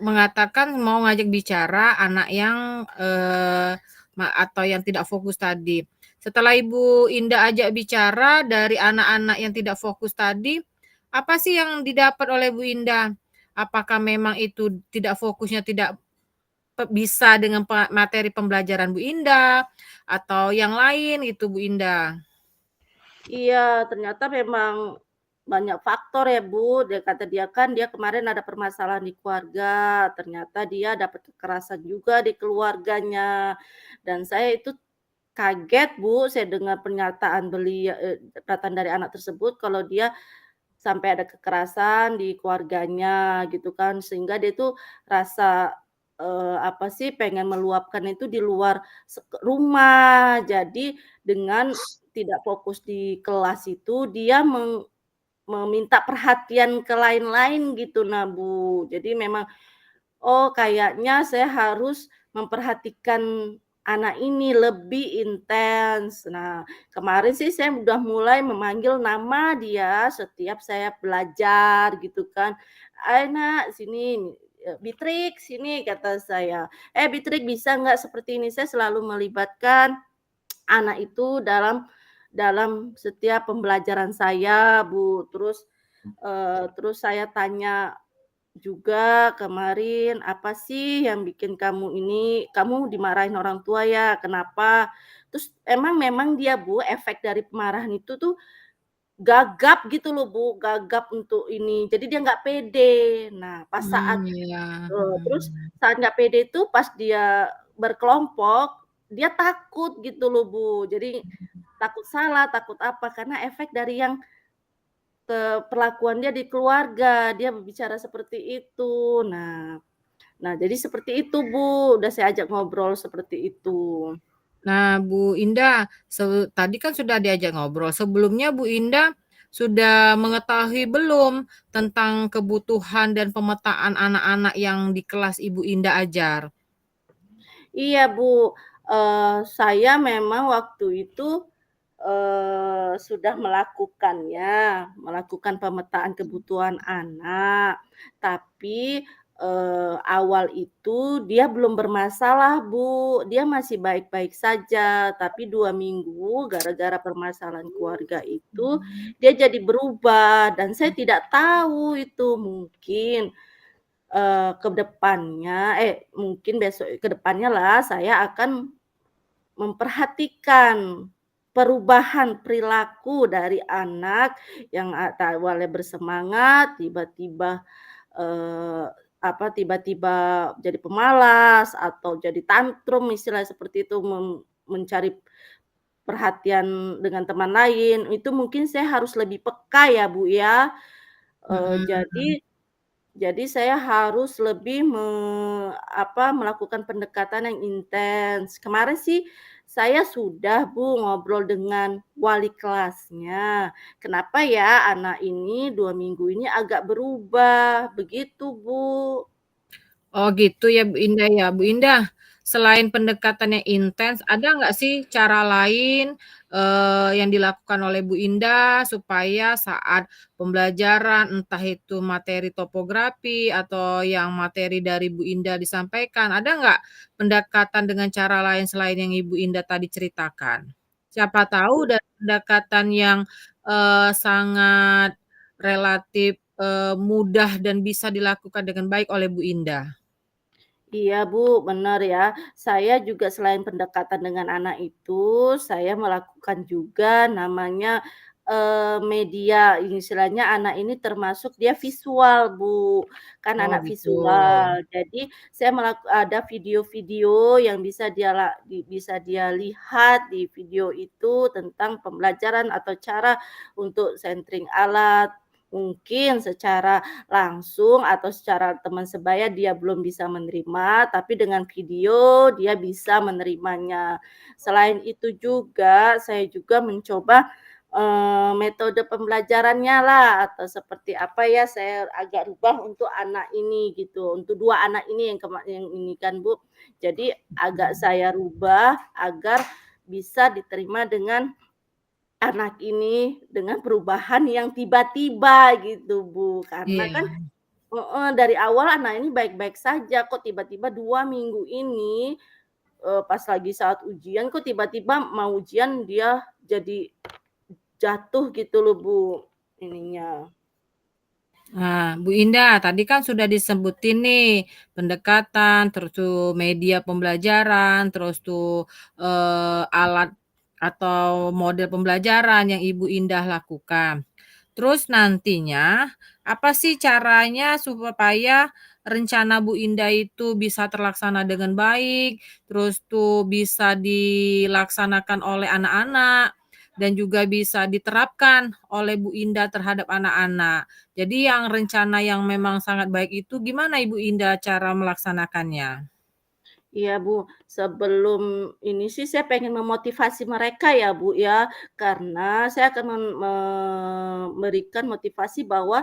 mengatakan mau ngajak bicara anak yang, atau yang tidak fokus tadi. Setelah Ibu Indah ajak bicara dari anak-anak yang tidak fokus tadi, apa sih yang didapat oleh Bu Indah? Apakah memang itu tidak fokusnya tidak bisa dengan materi pembelajaran Bu Indah, atau yang lain itu Bu Indah? Iya, ternyata memang banyak faktor ya, Bu. Kata dia kan dia kemarin ada permasalahan di keluarga, ternyata dia dapat kekerasan juga di keluarganya. Dan saya itu kaget, Bu, saya dengar pernyataan dari anak tersebut kalau dia sampai ada kekerasan di keluarganya gitu kan, sehingga dia tuh rasa, apa sih, pengen meluapkan itu di luar rumah. Jadi dengan tidak fokus di kelas itu, dia meminta perhatian ke lain-lain gitu, nah, Bu. Jadi memang, oh kayaknya saya harus memperhatikan anak ini lebih intens. Nah, kemarin sih saya udah mulai memanggil nama dia setiap saya belajar gitu kan, "Ayo Nak, sini." Bitrik sini kata saya, Bitrik bisa nggak seperti ini? Saya selalu melibatkan anak itu dalam setiap pembelajaran saya, Bu. Terus saya tanya juga kemarin, "Apa sih yang bikin kamu dimarahin orang tua ya, kenapa?" Terus memang dia, Bu, efek dari pemarahan itu tuh gagap gitu loh, Bu, gagap untuk ini, jadi dia nggak pede. Nah, pas saat Iya, terus mhm. saat nggak pede itu pas dia berkelompok, dia takut gitu loh, Bu. Jadi takut salah, takut apa, karena efek dari yang perlakuan dia di keluarga, dia berbicara seperti itu. Nah jadi seperti itu, Bu, udah saya ajak ngobrol seperti itu. Nah, Bu Indah, tadi kan sudah diajak ngobrol, sebelumnya Bu Indah sudah mengetahui belum tentang kebutuhan dan pemetaan anak-anak yang di kelas Ibu Indah ajar? Iya, Bu, saya memang waktu itu, sudah melakukan pemetaan kebutuhan anak, tapi, awal itu dia belum bermasalah, Bu, dia masih baik-baik saja, tapi 2 minggu gara-gara permasalahan keluarga itu, dia jadi berubah dan saya tidak tahu itu mungkin mungkin besok ke depannya lah saya akan memperhatikan perubahan perilaku dari anak yang awalnya bersemangat eee, tiba-tiba jadi pemalas atau jadi tantrum istilahnya seperti itu, mencari perhatian dengan teman lain, itu mungkin saya harus lebih peka ya, Bu, ya. Eee, jadi Mhm. jadi saya harus lebih melakukan pendekatan yang intens. Kemarin sih saya sudah, Bu, ngobrol dengan wali kelasnya. Kenapa ya anak ini 2 minggu ini agak berubah, begitu, Bu. Oh gitu ya Bu Indah ya. Bu Indah, selain pendekatan yang intens, ada nggak sih cara lain, yang dilakukan oleh Bu Indah supaya saat pembelajaran, entah itu materi topografi atau yang materi dari Bu Indah disampaikan, ada nggak pendekatan dengan cara lain selain yang Ibu Indah tadi ceritakan? Siapa tahu dari pendekatan yang, sangat relatif, mudah dan bisa dilakukan dengan baik oleh Bu Indah. Iya, Bu, benar ya. Saya juga selain pendekatan dengan anak itu, saya melakukan juga namanya, media, istilahnya anak ini termasuk dia visual, Bu, kan Oh anak gitu. visual. Jadi saya ada video-video yang bisa dia lihat di video itu tentang pembelajaran atau cara untuk sentring alat. Mungkin secara langsung atau secara teman sebaya dia belum bisa menerima, tapi dengan video dia bisa menerimanya. Selain itu juga, saya juga mencoba, metode pembelajarannya lah atau seperti apa ya, saya agak rubah untuk anak ini gitu, untuk 2 anak ini yang ini kan, Bu. Jadi agak saya rubah agar bisa diterima dengan anak ini dengan perubahan yang tiba-tiba gitu, Bu. Karena kan Iya. dari awal anak ini baik-baik saja, kok tiba-tiba 2 minggu ini, pas lagi saat ujian, kok tiba-tiba mau ujian dia jadi jatuh gitu loh, Bu, ininya. Nah, Bu Indah, tadi kan sudah disebutin nih pendekatan, terus tuh media pembelajaran, terus tuh alat atau model pembelajaran yang Ibu Indah lakukan. Terus nantinya, apa sih caranya supaya rencana Bu Indah itu bisa terlaksana dengan baik, terus tuh bisa dilaksanakan oleh anak-anak, dan juga bisa diterapkan oleh Bu Indah terhadap anak-anak. Jadi yang rencana yang memang sangat baik itu gimana Ibu Indah cara melaksanakannya? Iya, Bu, sebelum ini sih saya pengen memotivasi mereka ya, Bu, ya, karena saya akan memberikan motivasi bahwa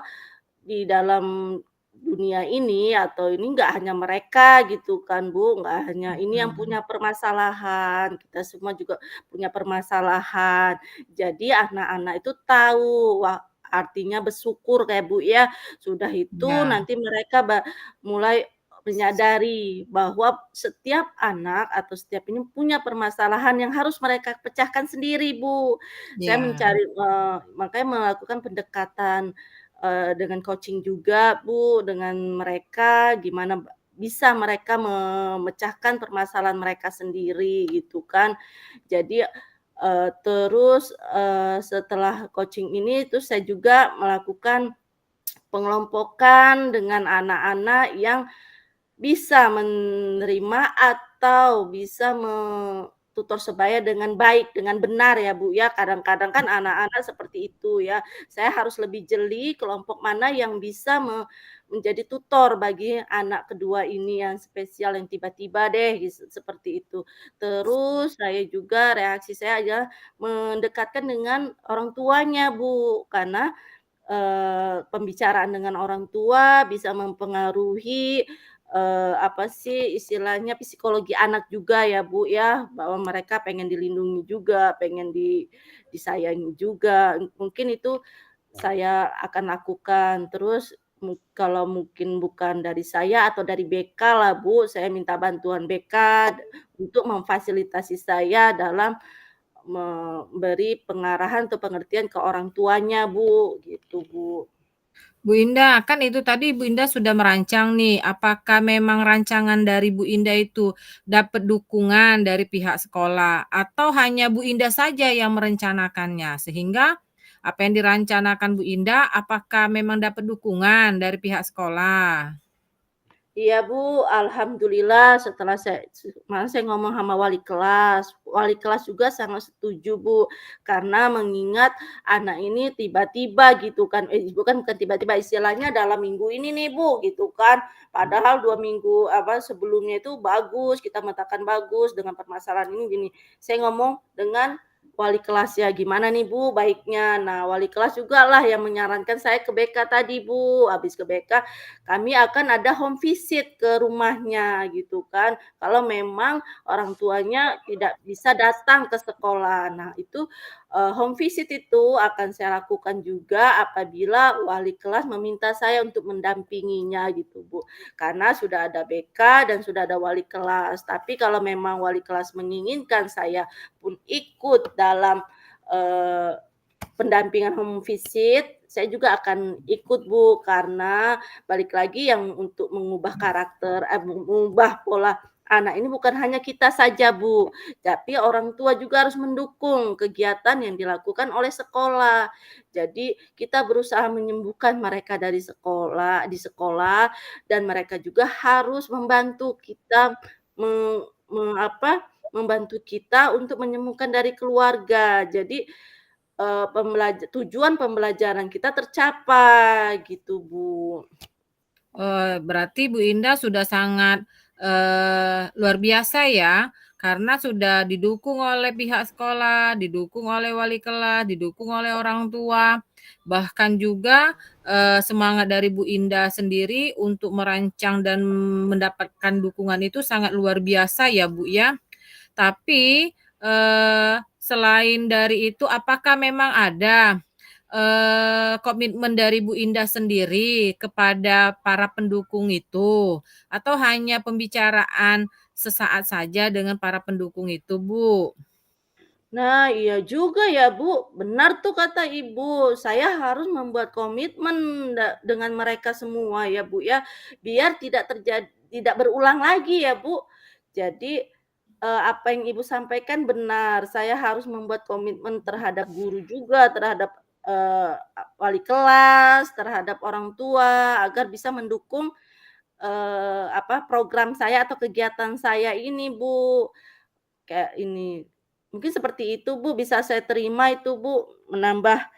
di dalam dunia ini atau ini nggak hanya mereka gitu kan, Bu, nggak hanya ini yang Mhm. punya permasalahan, kita semua juga punya permasalahan. Jadi anak-anak itu tahu artinya bersyukur kayak Bu ya. Sudah itu Ya. nanti mereka mulai menyadari bahwa setiap anak atau setiap ini punya permasalahan yang harus mereka pecahkan sendiri, Bu. Saya Ya. mencari makanya melakukan pendekatan, dengan coaching juga, Bu, dengan mereka gimana bisa mereka memecahkan permasalahan mereka sendiri gitu kan. Jadi, terus, setelah coaching ini terus saya juga melakukan pengelompokan dengan anak-anak yang bisa menerima atau bisa tutor sebaya dengan baik, dengan benar ya, Bu, ya. Kadang-kadang kan anak-anak seperti itu ya. Saya harus lebih jeli kelompok mana yang bisa menjadi tutor bagi anak kedua ini yang spesial, yang tiba-tiba deh seperti itu. Terus saya juga reaksi saya adalah mendekatkan dengan orang tuanya, Bu, karena pembicaraan dengan orang tua bisa mempengaruhi, apa sih istilahnya, psikologi anak juga ya, Bu, ya, bahwa mereka pengen dilindungi juga, pengen disayangi juga. Mungkin itu saya akan lakukan. Terus kalau mungkin bukan dari saya atau dari BK lah, Bu, saya minta bantuan BK untuk memfasilitasi saya dalam memberi pengarahan atau pengertian ke orang tuanya, Bu, gitu, Bu. Bu Indah, kan itu tadi Bu Indah sudah merancang nih, apakah memang rancangan dari Bu Indah itu dapat dukungan dari pihak sekolah atau hanya Bu Indah saja yang merencanakannya? Sehingga apa yang dirancanakan Bu Indah, apakah memang dapat dukungan dari pihak sekolah? Iya, Bu, alhamdulillah setelah malah saya ngomong sama wali kelas juga sangat setuju, Bu. Karena mengingat anak ini tiba-tiba gitu kan, bukan tiba-tiba, istilahnya dalam minggu ini nih, Bu, gitu kan. Padahal 2 minggu sebelumnya itu bagus, kita mengatakan bagus dengan permasalahan ini gini. Saya ngomong dengan wali kelas ya, "Gimana nih, Bu, baiknya?" Nah, wali kelas juga lah yang menyarankan saya ke BK tadi, Bu. Habis ke BK kami akan ada home visit ke rumahnya gitu kan. Kalau memang orang tuanya tidak bisa datang ke sekolah. Nah itu, home visit itu akan saya lakukan juga apabila wali kelas meminta saya untuk mendampinginya gitu, Bu. Karena sudah ada BK dan sudah ada wali kelas. Tapi kalau memang wali kelas menginginkan saya pun ikut dalam, pendampingan home visit, saya juga akan ikut, Bu, karena balik lagi yang untuk mengubah karakter mengubah pola anak ini bukan hanya kita saja, Bu, tapi orang tua juga harus mendukung kegiatan yang dilakukan oleh sekolah. Jadi kita berusaha menyembuhkan mereka di sekolah dan mereka juga harus membantu kita membantu kita untuk menyembuhkan dari keluarga. Jadi tujuan pembelajaran kita tercapai gitu, Bu. Berarti Bu Indah sudah sangat, luar biasa ya, karena sudah didukung oleh pihak sekolah, didukung oleh wali kelas, didukung oleh orang tua, bahkan juga, semangat dari Bu Indah sendiri untuk merancang dan mendapatkan dukungan itu sangat luar biasa ya, Bu, ya. Tapi, selain dari itu apakah memang ada komitmen dari Bu Indah sendiri kepada para pendukung itu? Atau hanya pembicaraan sesaat saja dengan para pendukung itu, Bu? Nah, iya juga ya, Bu. Benar tuh kata Ibu, saya harus membuat komitmen dengan mereka semua ya, Bu, ya. Biar tidak berulang lagi ya, Bu. Jadi, apa yang Ibu sampaikan benar, saya harus membuat komitmen terhadap guru juga, terhadap, wali kelas, terhadap orang tua, agar bisa mendukung, program saya atau kegiatan saya ini, Bu. Kayak ini. Mungkin seperti itu, Bu, bisa saya terima itu, Bu, menambah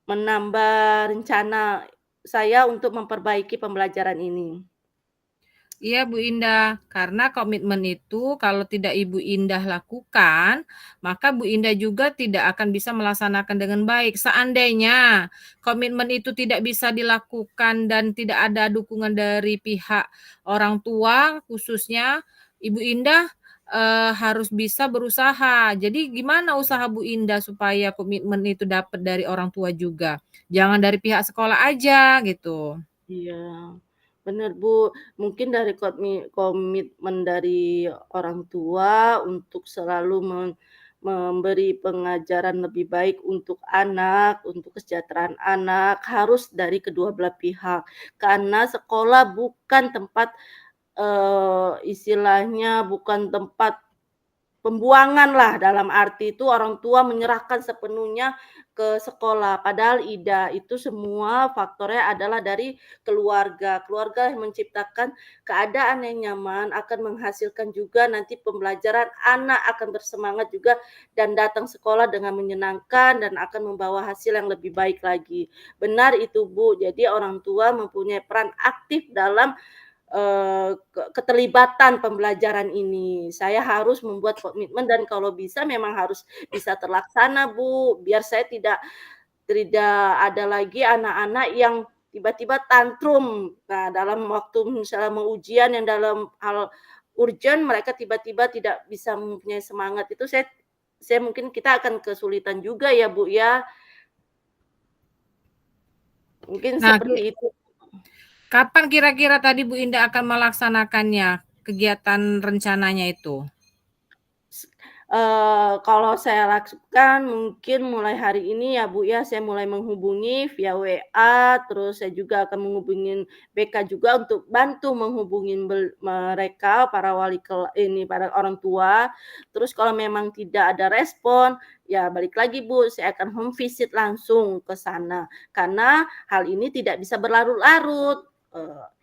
menambah rencana saya untuk memperbaiki pembelajaran ini. Iya Bu Indah, karena komitmen itu kalau tidak Ibu Indah lakukan, maka Bu Indah juga tidak akan bisa melaksanakan dengan baik. Seandainya komitmen itu tidak bisa dilakukan dan tidak ada dukungan dari pihak orang tua khususnya, Ibu Indah, harus bisa berusaha. Jadi gimana usaha Bu Indah supaya komitmen itu dapat dari orang tua juga? Jangan dari pihak sekolah aja gitu. Iya, benar Bu. Mungkin dari komitmen dari orang tua untuk selalu memberi pengajaran lebih baik untuk anak, untuk kesejahteraan anak, harus dari kedua belah pihak. Karena sekolah bukan tempat, istilahnya bukan tempat pembuangan lah, dalam arti itu orang tua menyerahkan sepenuhnya ke sekolah. Padahal itu semua faktornya adalah dari keluarga. Keluarga yang menciptakan keadaan yang nyaman akan menghasilkan juga nanti pembelajaran, anak akan bersemangat juga dan datang sekolah dengan menyenangkan dan akan membawa hasil yang lebih baik lagi. Benar itu Bu, jadi orang tua mempunyai peran aktif dalam keterlibatan pembelajaran ini. Saya harus membuat komitmen dan kalau bisa memang harus bisa terlaksana, Bu, biar saya tidak ada lagi anak-anak yang tiba-tiba tantrum. Nah, dalam waktu misalnya mau ujian yang dalam hal urgent mereka tiba-tiba tidak bisa mempunyai semangat. Itu saya mungkin kita akan kesulitan juga ya, Bu, ya. Mungkin Nah, seperti itu. kapan kira-kira tadi Bu Indah akan melaksanakannya, kegiatan rencananya itu? Kalau saya lakukan mungkin mulai hari ini ya, Bu, ya, saya mulai menghubungi via WA, terus saya juga akan menghubungin BK juga untuk bantu menghubungin mereka, para para orang tua. Terus kalau memang tidak ada respon, ya balik lagi, Bu, saya akan home visit langsung ke sana. Karena hal ini tidak bisa berlarut-larut,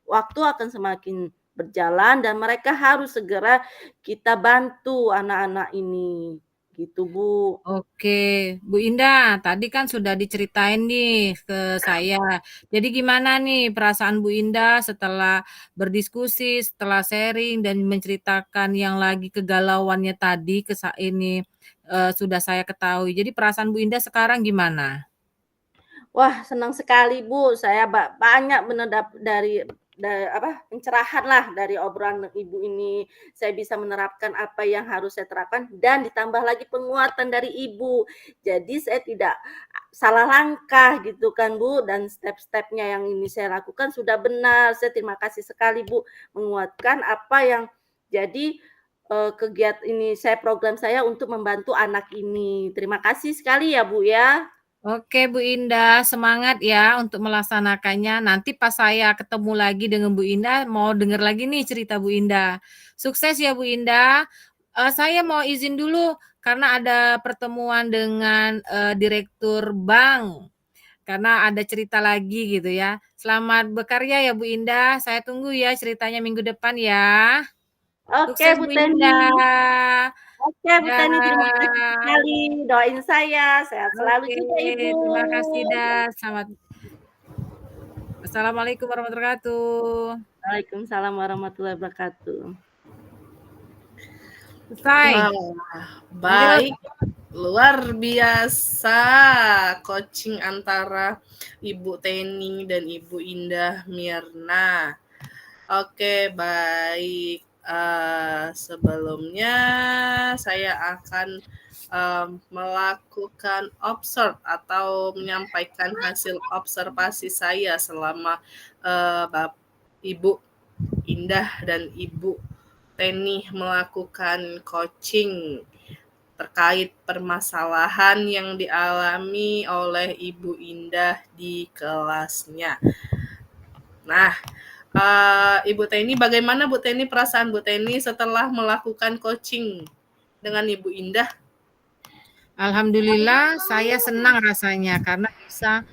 waktu akan semakin berjalan dan mereka harus segera kita bantu anak-anak ini, gitu Bu. Oke, Bu Indah, tadi kan sudah diceritain nih ke saya. Jadi gimana nih perasaan Bu Indah setelah berdiskusi, setelah sharing dan menceritakan yang lagi kegalauannya tadi ke ini sudah saya ketahui. Jadi perasaan Bu Indah sekarang gimana? Wah, senang sekali Bu, saya banyak dari pencerahan lah dari obrolan Ibu ini. Saya bisa menerapkan apa yang harus saya terapkan dan ditambah lagi penguatan dari Ibu. Jadi saya tidak salah langkah gitu kan Bu, dan step-stepnya yang ini saya lakukan sudah benar. Saya terima kasih sekali Bu, menguatkan apa yang jadi kegiatan ini program saya untuk membantu anak ini. Terima kasih sekali ya Bu ya. Oke Bu Indah, semangat ya untuk melaksanakannya. Nanti pas saya ketemu lagi dengan Bu Indah, mau denger lagi nih cerita Bu Indah. Sukses ya Bu Indah. Saya mau izin dulu karena ada pertemuan dengan direktur bank. Karena ada cerita lagi gitu ya. Selamat bekerja ya Bu Indah. Saya tunggu ya ceritanya minggu depan ya. Oke Sukses Bu Bu Teni. Indah. Oke Bu Teni, terima kasih Dah. sekali. Doain saya, sehat selalu Oke, juga Ibu. terima kasih dah. Selamat. Assalamualaikum warahmatullahi wabarakatuh. Waalaikumsalam warahmatullahi wabarakatuh. Selesai. Wah, baik. Luar biasa coaching antara Ibu Teni dan Ibu Indah Mirna. Oke, baik. Sebelumnya saya akan melakukan observe atau menyampaikan hasil observasi saya selama Ibu Indah dan Ibu Teni melakukan coaching terkait permasalahan yang dialami oleh Ibu Indah di kelasnya. Nah, Ibu Teni, bagaimana Bu Teni perasaan Bu Teni setelah melakukan coaching dengan Ibu Indah? Alhamdulillah saya senang rasanya karena bisa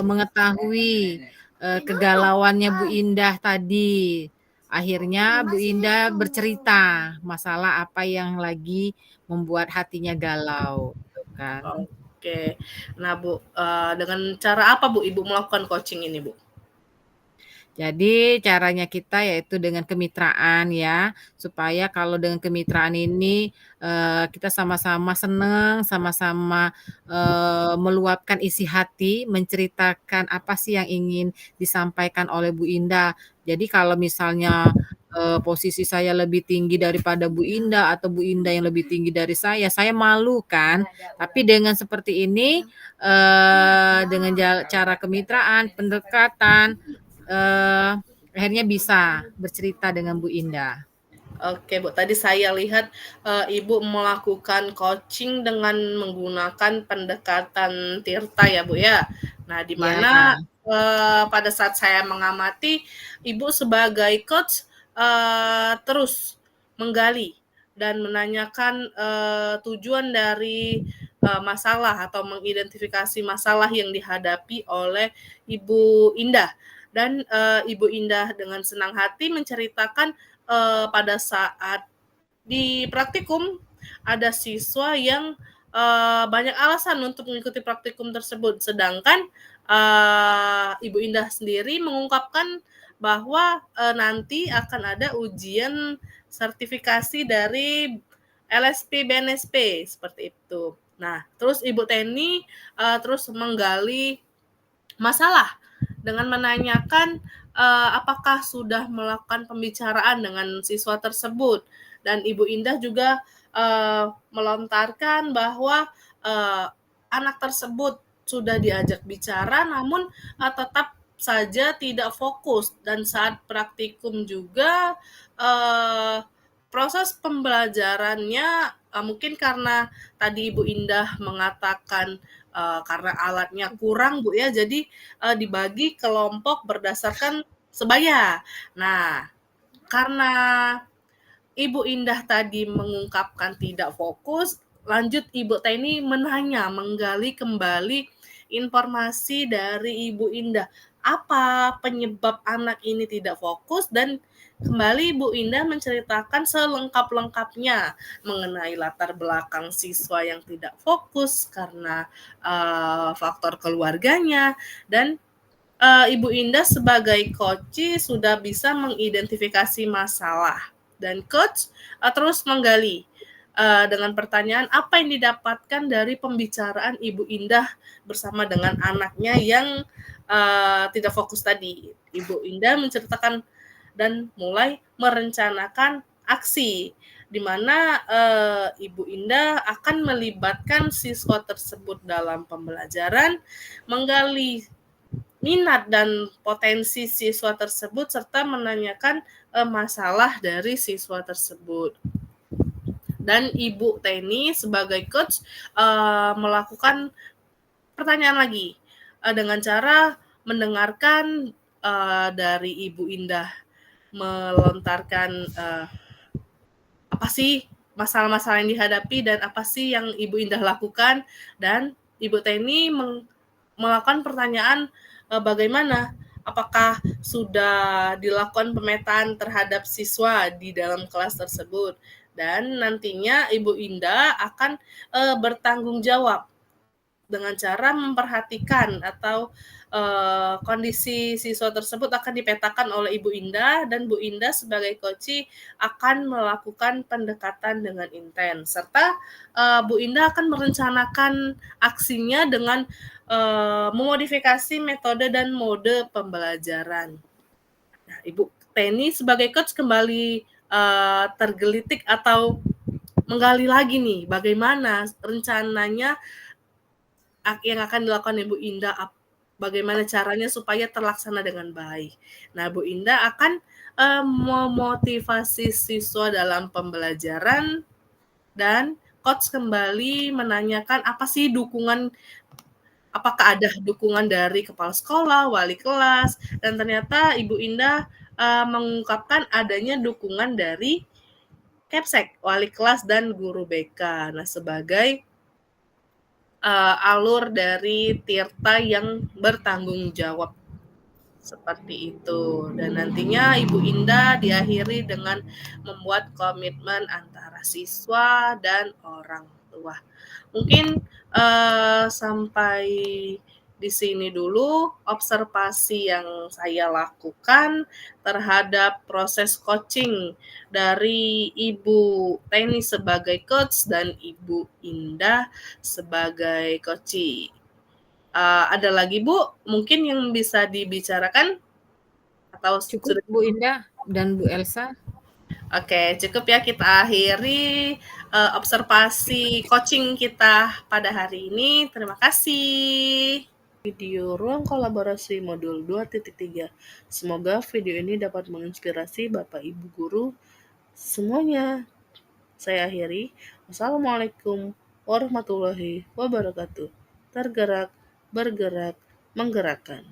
mengetahui kegalauannya Bu Indah tadi. Akhirnya Bu Indah bercerita masalah apa yang lagi membuat hatinya galau, gitu kan. Oke. Nah, Bu, dengan cara apa Bu Ibu melakukan coaching ini, Bu? Jadi caranya kita yaitu dengan kemitraan ya, supaya kalau dengan kemitraan ini kita sama-sama senang, sama-sama meluapkan isi hati, menceritakan apa sih yang ingin disampaikan oleh Bu Indah. Jadi kalau misalnya posisi saya lebih tinggi daripada Bu Indah atau Bu Indah yang lebih tinggi dari saya malu kan. Tapi dengan seperti ini, dengan cara kemitraan, pendekatan, akhirnya bisa bercerita dengan Bu Indah. Oke, Bu. Tadi saya lihat Ibu melakukan coaching dengan menggunakan pendekatan Tirta ya, Bu ya. Nah, di mana pada saat saya mengamati Ibu sebagai coach terus menggali dan menanyakan tujuan dari masalah atau mengidentifikasi masalah yang dihadapi oleh Ibu Indah. Dan Ibu Indah dengan senang hati menceritakan pada saat di praktikum ada siswa yang banyak alasan untuk mengikuti praktikum tersebut, sedangkan Ibu Indah sendiri mengungkapkan bahwa nanti akan ada ujian sertifikasi dari LSP BNSP seperti itu. Nah, terus Ibu Teni terus menggali masalah dengan menanyakan apakah sudah melakukan pembicaraan dengan siswa tersebut, dan Ibu Indah juga melontarkan bahwa anak tersebut sudah diajak bicara namun tetap saja tidak fokus, dan saat praktikum juga proses pembelajarannya mungkin karena tadi Ibu Indah mengatakan karena alatnya kurang, Bu ya, jadi dibagi kelompok berdasarkan sebaya. Nah, karena Ibu Indah tadi mengungkapkan tidak fokus, lanjut Ibu Teni menggali kembali informasi dari Ibu Indah. Apa penyebab anak ini tidak fokus, dan kembali Bu Indah menceritakan selengkap-lengkapnya mengenai latar belakang siswa yang tidak fokus karena faktor keluarganya, dan Ibu Indah sebagai coach sudah bisa mengidentifikasi masalah, dan coach terus menggali dengan pertanyaan apa yang didapatkan dari pembicaraan Ibu Indah bersama dengan anaknya yang tidak fokus tadi. Ibu Indah menceritakan dan mulai merencanakan aksi, di mana Ibu Indah akan melibatkan siswa tersebut dalam pembelajaran, menggali minat dan potensi siswa tersebut, serta menanyakan masalah dari siswa tersebut. Dan Ibu Teni sebagai coach melakukan pertanyaan lagi dengan cara mendengarkan dari Ibu Indah melontarkan apa sih masalah-masalah yang dihadapi dan apa sih yang Ibu Indah lakukan, dan Ibu Teni melakukan pertanyaan bagaimana, apakah sudah dilakukan pemetaan terhadap siswa di dalam kelas tersebut, dan nantinya Ibu Indah akan bertanggung jawab dengan cara memperhatikan atau kondisi siswa tersebut akan dipetakan oleh Ibu Indah, dan Bu Indah sebagai coach akan melakukan pendekatan dengan intens, serta Bu Indah akan merencanakan aksinya dengan memodifikasi metode dan mode pembelajaran. Nah, Ibu Teni sebagai coach kembali tergelitik atau menggali lagi nih bagaimana rencananya yang akan dilakukan Ibu Indah, bagaimana caranya supaya terlaksana dengan baik. Nah, Bu Indah akan memotivasi siswa dalam pembelajaran, dan coach kembali menanyakan apa sih dukungan, apakah ada dukungan dari kepala sekolah, wali kelas, dan ternyata Ibu Indah mengungkapkan adanya dukungan dari Kepsek, wali kelas dan guru BK. Nah, sebagai alur dari Tirta yang bertanggung jawab seperti itu, dan nantinya Ibu Indah diakhiri dengan membuat komitmen antara siswa dan orang tua. Mungkin sampai di sini dulu observasi yang saya lakukan terhadap proses coaching dari Ibu Teni sebagai coach dan Ibu Indah sebagai coach. Ada lagi Bu mungkin yang bisa dibicarakan atau Cukup Bu Indah? dan Bu Elsa. Oke, cukup ya kita akhiri observasi coaching kita pada hari ini. Terima kasih. Video Ruang Kolaborasi Modul 2.3. Semoga video ini dapat menginspirasi Bapak Ibu Guru semuanya. Saya akhiri. Wassalamualaikum warahmatullahi wabarakatuh. Tergerak, bergerak, menggerakkan.